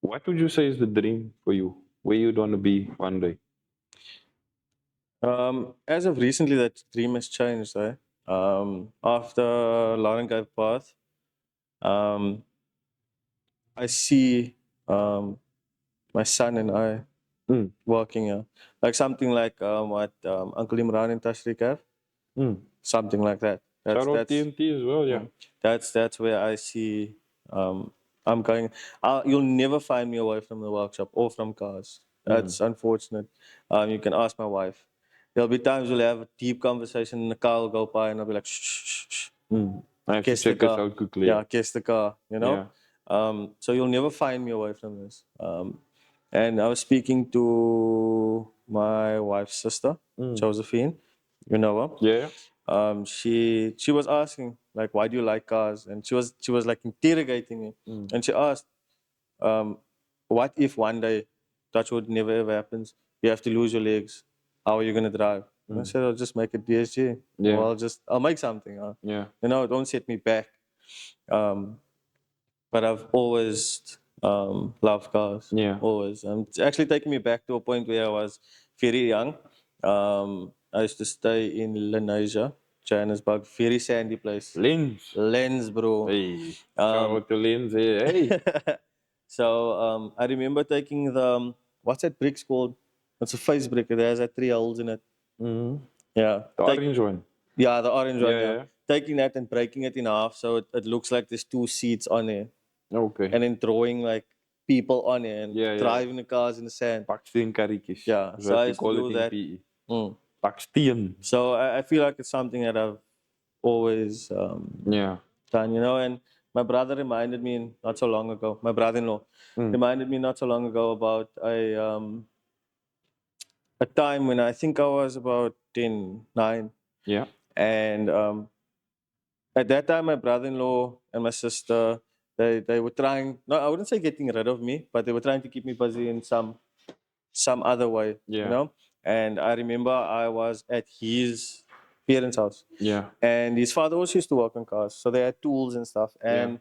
S1: What would you say is the dream for you? Where you'd want to be one day?
S2: As of recently, that dream has changed. After Lauren gave birth, I see my son and I
S1: Mm.
S2: working here. Like something like what Uncle Imran and Tashriq have.
S1: Mm.
S2: Something like that.
S1: Shout out TNT as well, yeah.
S2: That's where I see I'm going. You'll never find me away from the workshop or from cars. That's unfortunate. You can ask my wife. There'll be times we'll have a deep conversation and the car will go by and I'll be like, shh, shh, shh, shh.
S1: I have to
S2: Kiss the
S1: check this
S2: car.
S1: out quickly.
S2: Yeah, kiss the car, you know?
S1: Yeah.
S2: So you'll never find me away from this. And I was speaking to my wife's sister, Josephine. You know her.
S1: Yeah.
S2: She was asking like, why do you like cars? And she was like interrogating me, and she asked, what if one day, touch wood, never ever happens, you have to lose your legs? How are you gonna drive? And I said, I'll just make a DSG.
S1: Yeah.
S2: Or I'll make something.
S1: Yeah.
S2: You know, don't set me back. But I've always loved cars.
S1: Yeah.
S2: Always. It's actually taking me back to a point where I was very young. I used to stay in Lenasia, Johannesburg, very sandy place. Lens, bro.
S1: Hey. Shout out to Lens. Hey.
S2: So I remember taking the, what's that bricks called? It's a face brick. It has 3 holes in it. Yeah.
S1: The orange one.
S2: Yeah, the orange one.
S1: Yeah.
S2: Taking that and breaking it in half so it looks like there's 2 seats on it.
S1: Okay.
S2: And then throwing like people on it and driving the cars in the sand.
S1: Baksteen karretjies.
S2: Yeah,
S1: Is
S2: so
S1: what
S2: I
S1: we
S2: used to
S1: call
S2: do
S1: it
S2: that.
S1: in PE. Baksteen.
S2: So I feel like it's something that I've always done, you know. And my brother reminded me not so long ago, my brother-in-law reminded me not so long ago about a time when I think I was about 10, 9.
S1: Yeah.
S2: And at that time, my brother-in-law and my sister, they were trying, no, I wouldn't say getting rid of me, but they were trying to keep me busy in some other way, you know. And I remember I was at his parents' house.
S1: Yeah.
S2: And his father also used to work on cars, so they had tools and stuff. And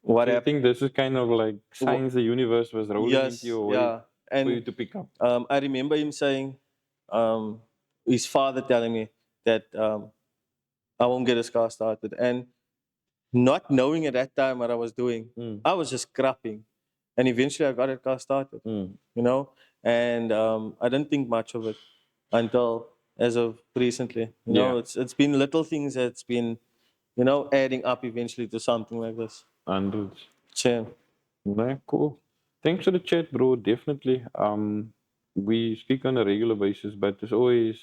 S2: what
S1: I
S2: happened?
S1: think this is kind of like signs the universe was rolling into your way for you to pick up.
S2: I remember him saying, his father telling me that I won't get his car started. And not knowing at that time what I was doing, I was just scrapping. And eventually I got a car started, you know? And I didn't think much of it until as of recently. You know, it's been little things that's been, you know, adding up eventually to something like this.
S1: Hundreds.
S2: Same.
S1: No, cool. Thanks for the chat, bro. Definitely. We speak on a regular basis, but it's always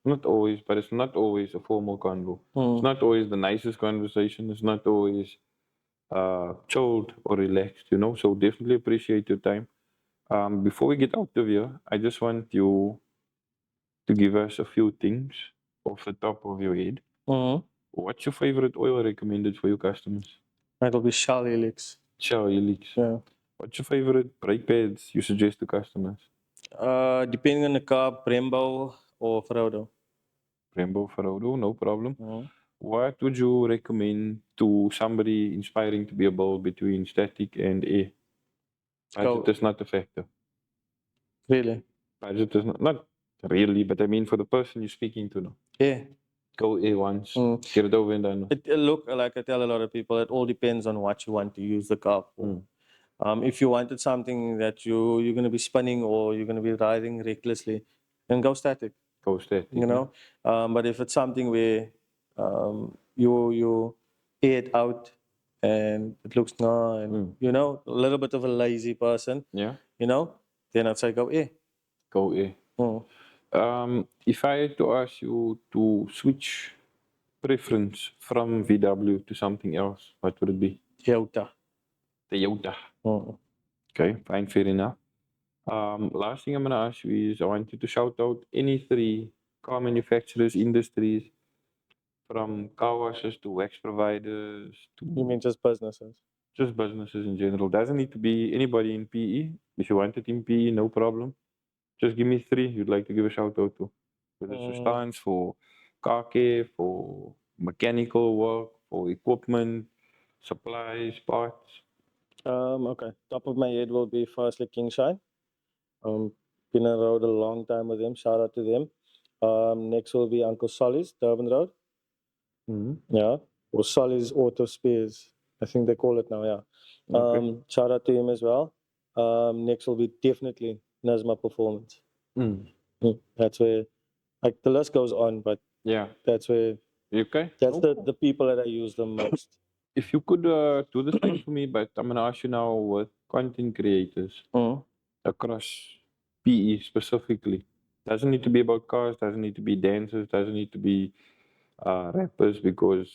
S1: not always, but it's not always a formal convo. It's not always the nicest conversation. It's not always chilled or relaxed, you know. So definitely appreciate your time. Before we get out of here, I just want you to give us a few things off the top of your head. What's your favorite oil recommended for your customers?
S2: That'll be Shell Helix.
S1: Shell Helix.
S2: Yeah.
S1: What's your favorite brake pads you suggest to customers?
S2: Depending on the car, Brembo or Frodo.
S1: Brembo, Ferraro, no problem. What would you recommend to somebody inspiring to be a build between static and air? Budget is not a factor.
S2: Really?
S1: Budget is not really, but I mean for the person you're speaking to now.
S2: Yeah.
S1: Go air once, get it over and done.
S2: Look, like I tell a lot of people, it all depends on what you want to use the car for. If you wanted something that you're going to be spinning or you're going to be riding recklessly, then go static.
S1: Go static.
S2: You know, but if it's something where you air it out and it looks nice, and you know, a little bit of a lazy person,
S1: yeah,
S2: you know, then I'd say go air.
S1: Go air. If I had to ask you to switch preference from VW to something else, what would it be?
S2: Toyota.
S1: Toyota. Okay, fine, fair enough. Last thing I'm gonna ask you is I want you to shout out any 3 car manufacturers, industries, from car washes to wax providers to
S2: You mean just businesses?
S1: just businesses in general. Doesn't need to be anybody in PE. If you want it in PE, no problem. Just give me 3 you'd like to give a shout out to. Whether it's for stands, for car care, for mechanical work, for equipment, supplies, parts.
S2: Okay. Top of my head will be firstly Kingshine. Been on the road a long time with them. Shout out to them. Next will be Uncle Solly's, Durban Road. Yeah. Or Solly's Auto Spares. I think they call it now, yeah.
S1: Okay.
S2: Shout out to him as well. Next will be definitely Nazma Performance.
S1: Mm.
S2: That's where, like, the list goes on, but
S1: Yeah.
S2: that's where,
S1: Okay.
S2: that's the people that I use the most.
S1: If you could do the same for me, but I'm gonna ask you now with content creators across PE specifically. Doesn't need to be about cars, doesn't need to be dancers, doesn't need to be rappers because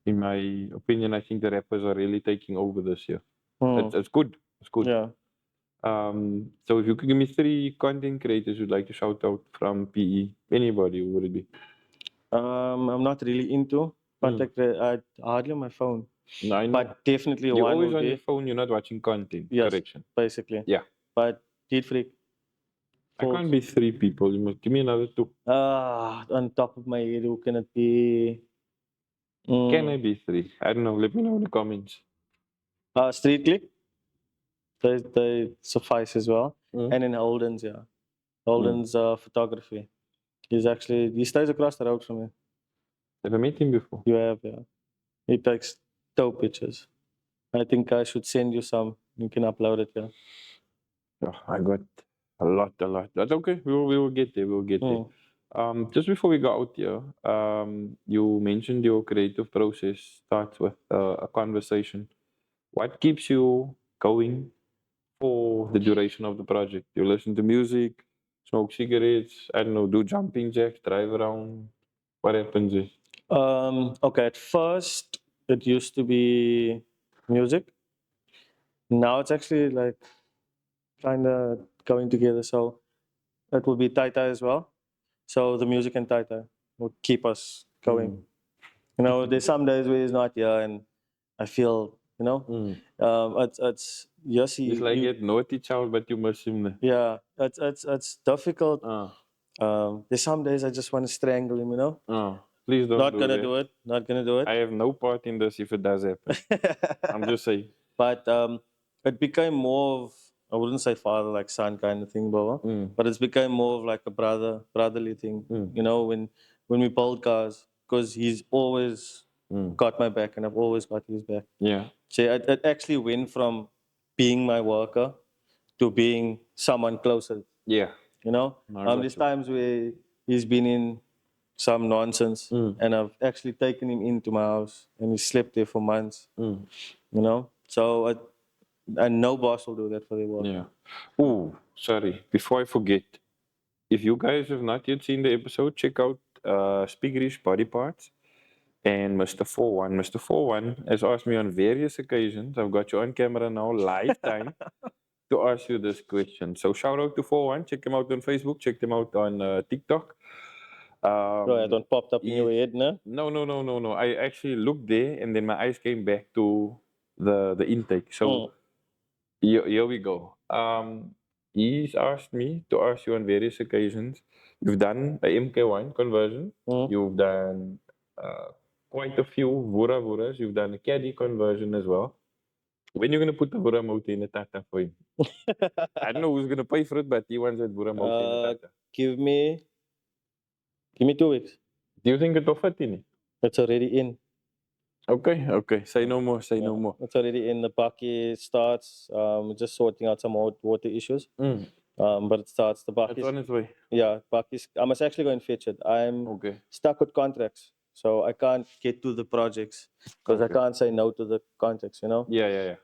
S1: in my opinion, I think the rappers are really taking over this year. It's good. It's good.
S2: Yeah.
S1: So if you could give me 3 content creators you'd like to shout out from PE, anybody, who would it be?
S2: I'm not really into contact. I hardly on my phone,
S1: No, I know.
S2: but definitely
S1: You're
S2: one
S1: always
S2: would
S1: on your
S2: be
S1: phone, you're not watching content.
S2: yes,
S1: Correction.
S2: basically.
S1: Yeah.
S2: But Deed Freak.
S1: I can't be 3 people. You must give me another 2.
S2: On top of my head, who can it be?
S1: Can I be 3? I don't know. Let me know in the comments.
S2: Street Click. They suffice as well.
S1: Mm.
S2: And in Holden's, yeah. Holden's photography. He stays across the road from me.
S1: Have I met him before?
S2: You have, yeah. He takes dope pictures. I think I should send you some. You can upload it, yeah.
S1: Oh, I got a lot. That's okay. We will get there. We will get there. Just before we go out here, you mentioned your creative process starts with a conversation. What keeps you going for the duration of the project? You listen to music, smoke cigarettes, I don't know, do jumping jacks, drive around. What happens is?
S2: Okay, at first it used to be music. Now it's actually like kind of going together. So it will be Tai Tai as well. So the music and Tai Tai will keep us going. You know, there's some days where it's not here, and I feel, it's yes,
S1: It's like get naughty child, but you must him.
S2: yeah, it's difficult. There's some days I just want to strangle him.
S1: Please don't
S2: Not
S1: do
S2: gonna
S1: that.
S2: do it. Not gonna do it.
S1: I have no part in this if it does happen. I'm just saying.
S2: But it became more of, I wouldn't say father like son kind of thing, bro. But it's become more of like a brotherly thing. You know, when we build cars, because he's always got my back and I've always got his back.
S1: Yeah.
S2: So it actually went from being my worker to being someone closer.
S1: Yeah.
S2: You know, there's times where he's been in some nonsense and I've actually taken him into my house and he slept there for months. You know, so and no boss will do that for their work.
S1: Yeah. Oh, sorry. Before I forget, if you guys have not yet seen the episode, check out Spigrish Body Parts and Mr. 41. Mr. 41 has asked me on various occasions, I've got you on camera now, live time, to ask you this question. So shout out to 41. Check him out on Facebook. Check him out on TikTok.
S2: It don't popped up in your head, no?
S1: No. I actually looked there and then my eyes came back to the intake. So here we go. He's asked me to ask you on various occasions. You've done a MK1 conversion. You've done quite a few Vura Vuras. You've done a Caddy conversion as well. When you're going to put the Vura motor in a Tata for him? I don't know who's going to pay for it, but he wants that Vura motor in a Tata.
S2: Give me 2 weeks.
S1: Do you think it will fit in it?
S2: It's already in.
S1: Okay. Say no more. No more.
S2: It's already in. The bucky starts. Just sorting out some water issues. But it starts. The bucky.
S1: It's on its way.
S2: Yeah, bucky's. I must actually go and fetch it. I'm stuck with contracts, so I can't get to the projects because I can't say no to the contracts. You know.
S1: Yeah.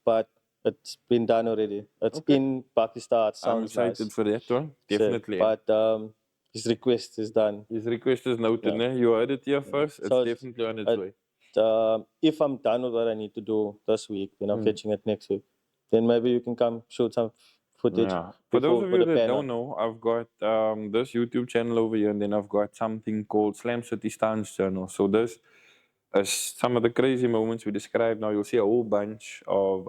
S2: But it's been done already. It's in Pakistan.
S1: I'm excited for that one. Definitely.
S2: But his request is done.
S1: His request is noted. Yeah. You heard it here first. It's so definitely on its way.
S2: If I'm done with what I need to do this week, then I'm fetching it next week. Then maybe you can come shoot some footage.
S1: Yeah. For those of you that don't know, I've got this YouTube channel over here, and then I've got something called Slam City Stance Channel. So this is some of the crazy moments we described. Now you'll see a whole bunch of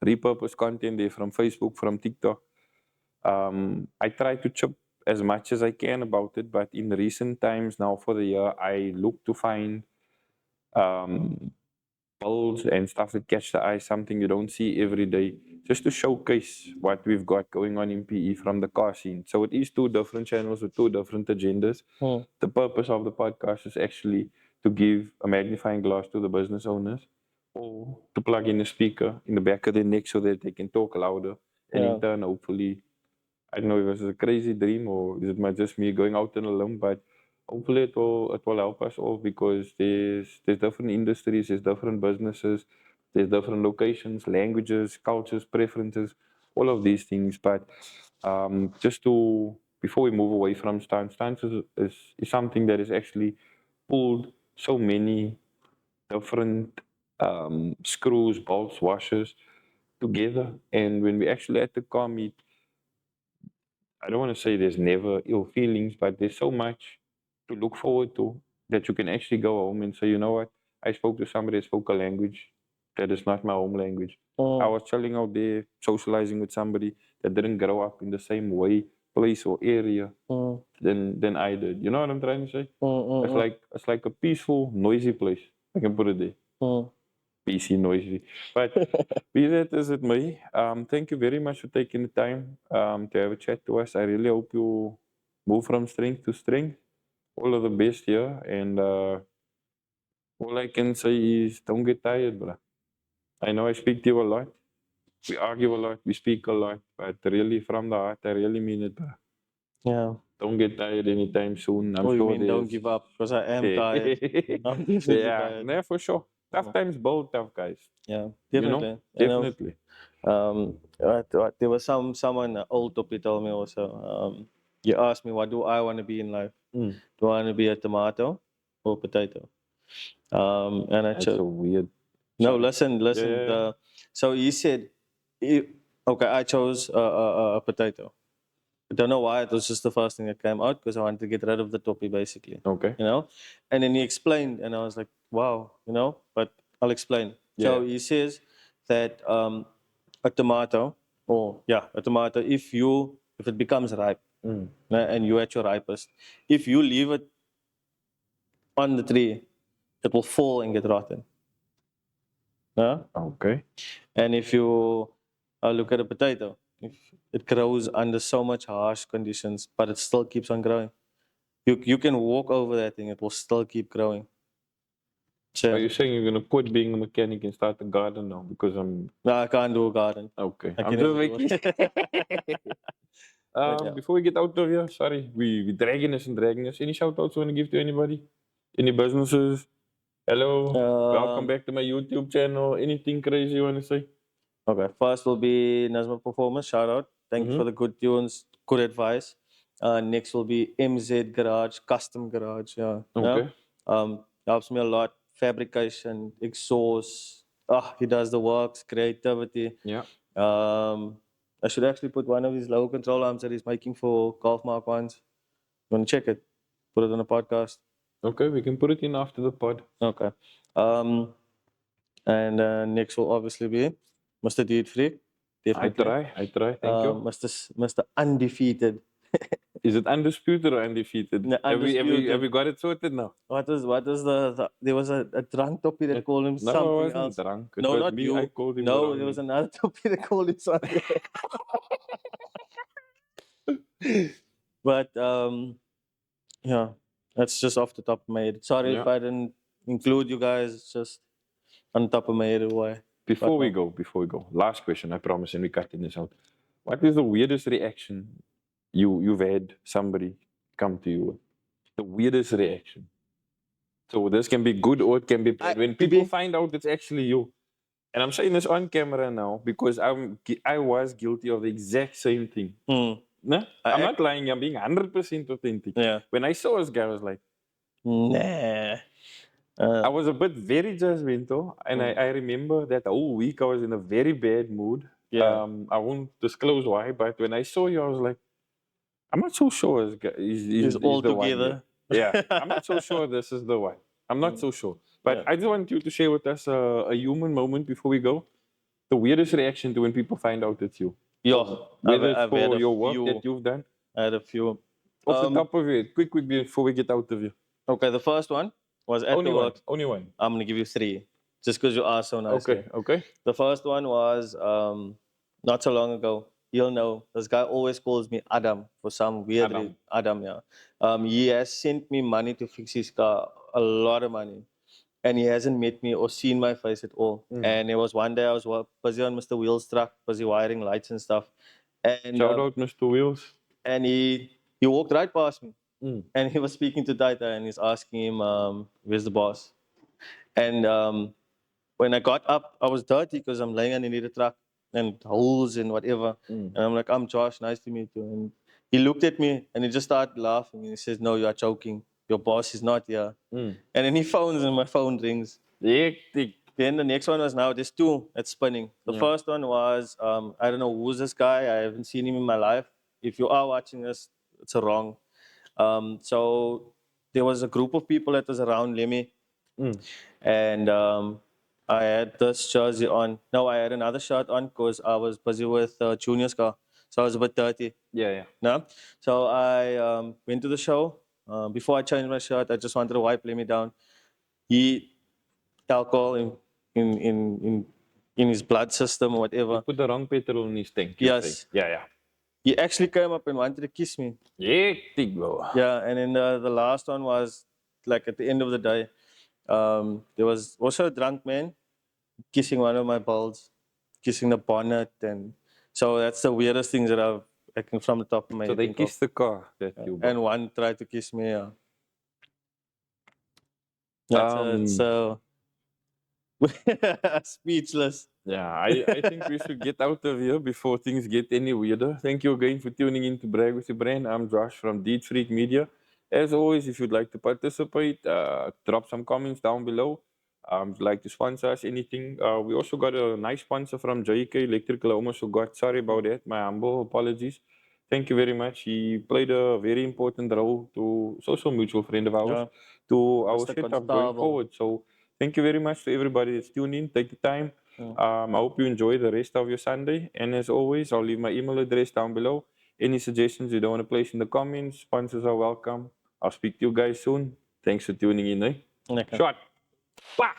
S1: repurposed content there from Facebook, from TikTok. I try to chip as much as I can about it, but in recent times now for the year, I look to find builds and stuff that catch the eye, something you don't see every day, just to showcase what we've got going on in PE from the car scene. So it is 2 different channels with 2 different agendas. The purpose of the podcast is actually to give a magnifying glass to the business owners or to plug in a speaker in the back of their neck so that they can talk louder. And in
S2: Yeah.
S1: turn, hopefully, I don't know if it's a crazy dream or is it just me going out on a limb, but hopefully it will help us all because there's different industries, there's different businesses, there's different locations, languages, cultures, preferences, all of these things. But just to before we move away from stance is something that is actually pulled so many different screws, bolts, washers together. And when we actually at the car meet, I don't want to say there's never ill feelings, but there's so much to look forward to that you can actually go home and say, you know what, I spoke to somebody that spoke a language that is not my home language. I was chilling out there, socializing with somebody that didn't grow up in the same way, place, or area than I did. You know what I'm trying to say? It's like a peaceful, noisy place. I can put it there. PC noisy. But be that as it may, thank you very much for taking the time to have a chat to us. I really hope you move from strength to strength. All of the best here. And all I can say is don't get tired, bro. I know I speak to you a lot. We argue a lot. We speak a lot. But really, from the heart, I really mean it, bro.
S2: Yeah.
S1: Don't get tired anytime soon. I'm
S2: Oh, you
S1: sure
S2: mean don't
S1: there's.
S2: give up? Because I am tired. I'm definitely
S1: Yeah,
S2: tired.
S1: no, for sure. Tough times build tough guys.
S2: Yeah,
S1: You
S2: definitely.
S1: know,
S2: You know,
S1: definitely.
S2: there was someone old toppy told me also. He asked me, what do I want to be in life?
S1: Mm.
S2: Do I want to be a tomato or potato? And I
S1: That's
S2: chose.
S1: so weird.
S2: No,
S1: Sorry.
S2: listen.
S1: Yeah, yeah.
S2: So he said, okay, I chose a potato. I don't know why. It was just the first thing that came out because I wanted to get rid of the toppy, basically.
S1: Okay.
S2: You know, and then he explained, and I was like, wow, you know. But I'll explain. So
S1: Yeah.
S2: he says that a tomato, a tomato, if it becomes ripe, and you're at your ripest, if you leave it on the tree, it will fall and get rotten. Yeah?
S1: Okay.
S2: And if you look at a potato, if it grows under so much harsh conditions, but it still keeps on growing. You can walk over that thing, it will still keep growing.
S1: Are
S2: So,
S1: you saying you're gonna quit being a mechanic and start a garden now? Because I'm
S2: no, I can't do a garden.
S1: okay.
S2: I
S1: I'm
S2: can
S1: just
S2: never do
S1: making.
S2: it. But yeah.
S1: Before we get out of here, sorry, we dragging us and dragging us. Any shout outs you want to give to anybody? Any businesses? Hello, welcome back to my YouTube channel. Anything crazy you want to say?
S2: Okay, first will be Nazma Performance. Shout out. Thank you for the good tunes, good advice. Next will be MZ Garage, Custom Garage. Yeah.
S1: Okay.
S2: Helps me a lot. Fabrication, exhaust. He does the works, creativity.
S1: Yeah.
S2: I should actually put one of his low control arms that he's making for Golf Mark ones. You want to check it? Put it on a podcast.
S1: Okay, we can put it in after the pod.
S2: Okay. And next will obviously be Mr. Deed Freak. Definitely.
S1: I try. Thank you.
S2: Mr. Undefeated.
S1: Is it undisputed or undefeated?
S2: No,
S1: Have
S2: undisputed.
S1: we got it sorted now?
S2: What is the there was a drunk toppy that called him
S1: No, I
S2: something
S1: wasn't
S2: else.
S1: drunk. It
S2: No,
S1: was
S2: not
S1: me.
S2: you.
S1: I called him the
S2: No,
S1: wrong
S2: there was
S1: name.
S2: another toppy that called him something. But yeah, that's just off the top of my head. Sorry if
S1: Yeah.
S2: I didn't include you guys. It's just on top of my head. Why?
S1: Before we go, last question, I promise, and we cutting this out. What is the weirdest reaction you've had somebody come to you with? The weirdest reaction. So this can be good or it can be bad. When people find out it's actually you, and I'm saying this on camera now because I was guilty of the exact same thing. No, I'm not lying. I'm being 100% authentic.
S2: Yeah.
S1: When I saw this guy, I was like,
S2: nah.
S1: I was a bit very judgmental, and I remember that whole week I was in a very bad mood.
S2: Yeah.
S1: I won't disclose why, but when I saw you, I was like, I'm not so sure
S2: He's
S1: is
S2: all
S1: the one.
S2: together.
S1: Yeah, I'm not so sure this is the one. I'm not so sure. But
S2: Yeah.
S1: I just want you to share with us a human moment before we go. The weirdest reaction to when people find out it's you.
S2: Yeah,
S1: Whether it's
S2: I've had
S1: for
S2: a
S1: your work
S2: few.
S1: that you've done.
S2: I had a few.
S1: Off the top of your head, quick before we get out of here.
S2: Okay, the first one was at
S1: Only
S2: the
S1: one.
S2: work.
S1: Only one.
S2: I'm gonna give you three, just because you asked so nicely.
S1: Okay.
S2: The first one was not so long ago. You'll know this guy always calls me Adam for some weird
S1: Adam.
S2: reason. Adam, yeah. He has sent me money to fix his car, a lot of money. and he hasn't met me or seen my face at all. And there was one day I was busy on Mr. Wheel's truck, busy wiring lights and stuff, and
S1: Shout out, Mr. Wheels.
S2: and he walked right past me,
S1: Mm.
S2: and he was speaking to Taita, and he's asking him, "Where's the boss?" And when I got up, I was dirty because I'm laying underneath the truck and holes and whatever. And I'm like, "I'm Josh, nice to meet you." And he looked at me and he just started laughing. And he says, "No, you are joking. Your boss is not here." And then he phones and my phone rings.
S1: Hectic.
S2: Then the next one was now, there's two that's spinning. The first one was, I don't know who's this guy. I haven't seen him in my life. If you are watching this, it's a wrong. So there was a group of people that was around Lemmy. And I had this jersey on. No, I had another shirt on because I was busy with Junior's car. So I was a bit dirty.
S1: Yeah.
S2: No? So I went to the show. Before I changed my shirt, I just wanted to wipe Lemmy down. He alcohol in his blood system or whatever.
S1: Put the wrong petrol in his tank. you
S2: Yes.
S1: say. Yeah.
S2: He actually came up and wanted to kiss me.
S1: Hectic, bro.
S2: Yeah, and then the last one was like at the end of the day. There was also a drunk man kissing one of my balls, kissing the bonnet, and so that's the weirdest things that I can from the top of my
S1: So
S2: head.
S1: they
S2: think of.
S1: kissed the car that you bought.
S2: And one tried to kiss me. Yeah. That's speechless.
S1: Yeah, I think we should get out of here before things get any weirder. Thank you again for tuning in to Brag with your Brain. I'm Josh from Deed Freak Media. As always, if you'd like to participate, drop some comments down below. If you'd like to sponsor us, anything. We also got a nice sponsor from JK Electrical. I almost forgot. Sorry about that. My humble apologies. Thank you very much. He played a very important role to social mutual friend of ours,
S2: Yeah.
S1: to our
S2: Mr.
S1: setup going
S2: Constable.
S1: forward. So thank you very much to everybody that's tuned in. Take the time. I hope you enjoy the rest of your Sunday. And as always, I'll leave my email address down below. Any suggestions you don't want to place in the comments, sponsors are welcome. I'll speak to you guys soon. Thanks for tuning in.
S2: Okay.
S1: Shot. Bah!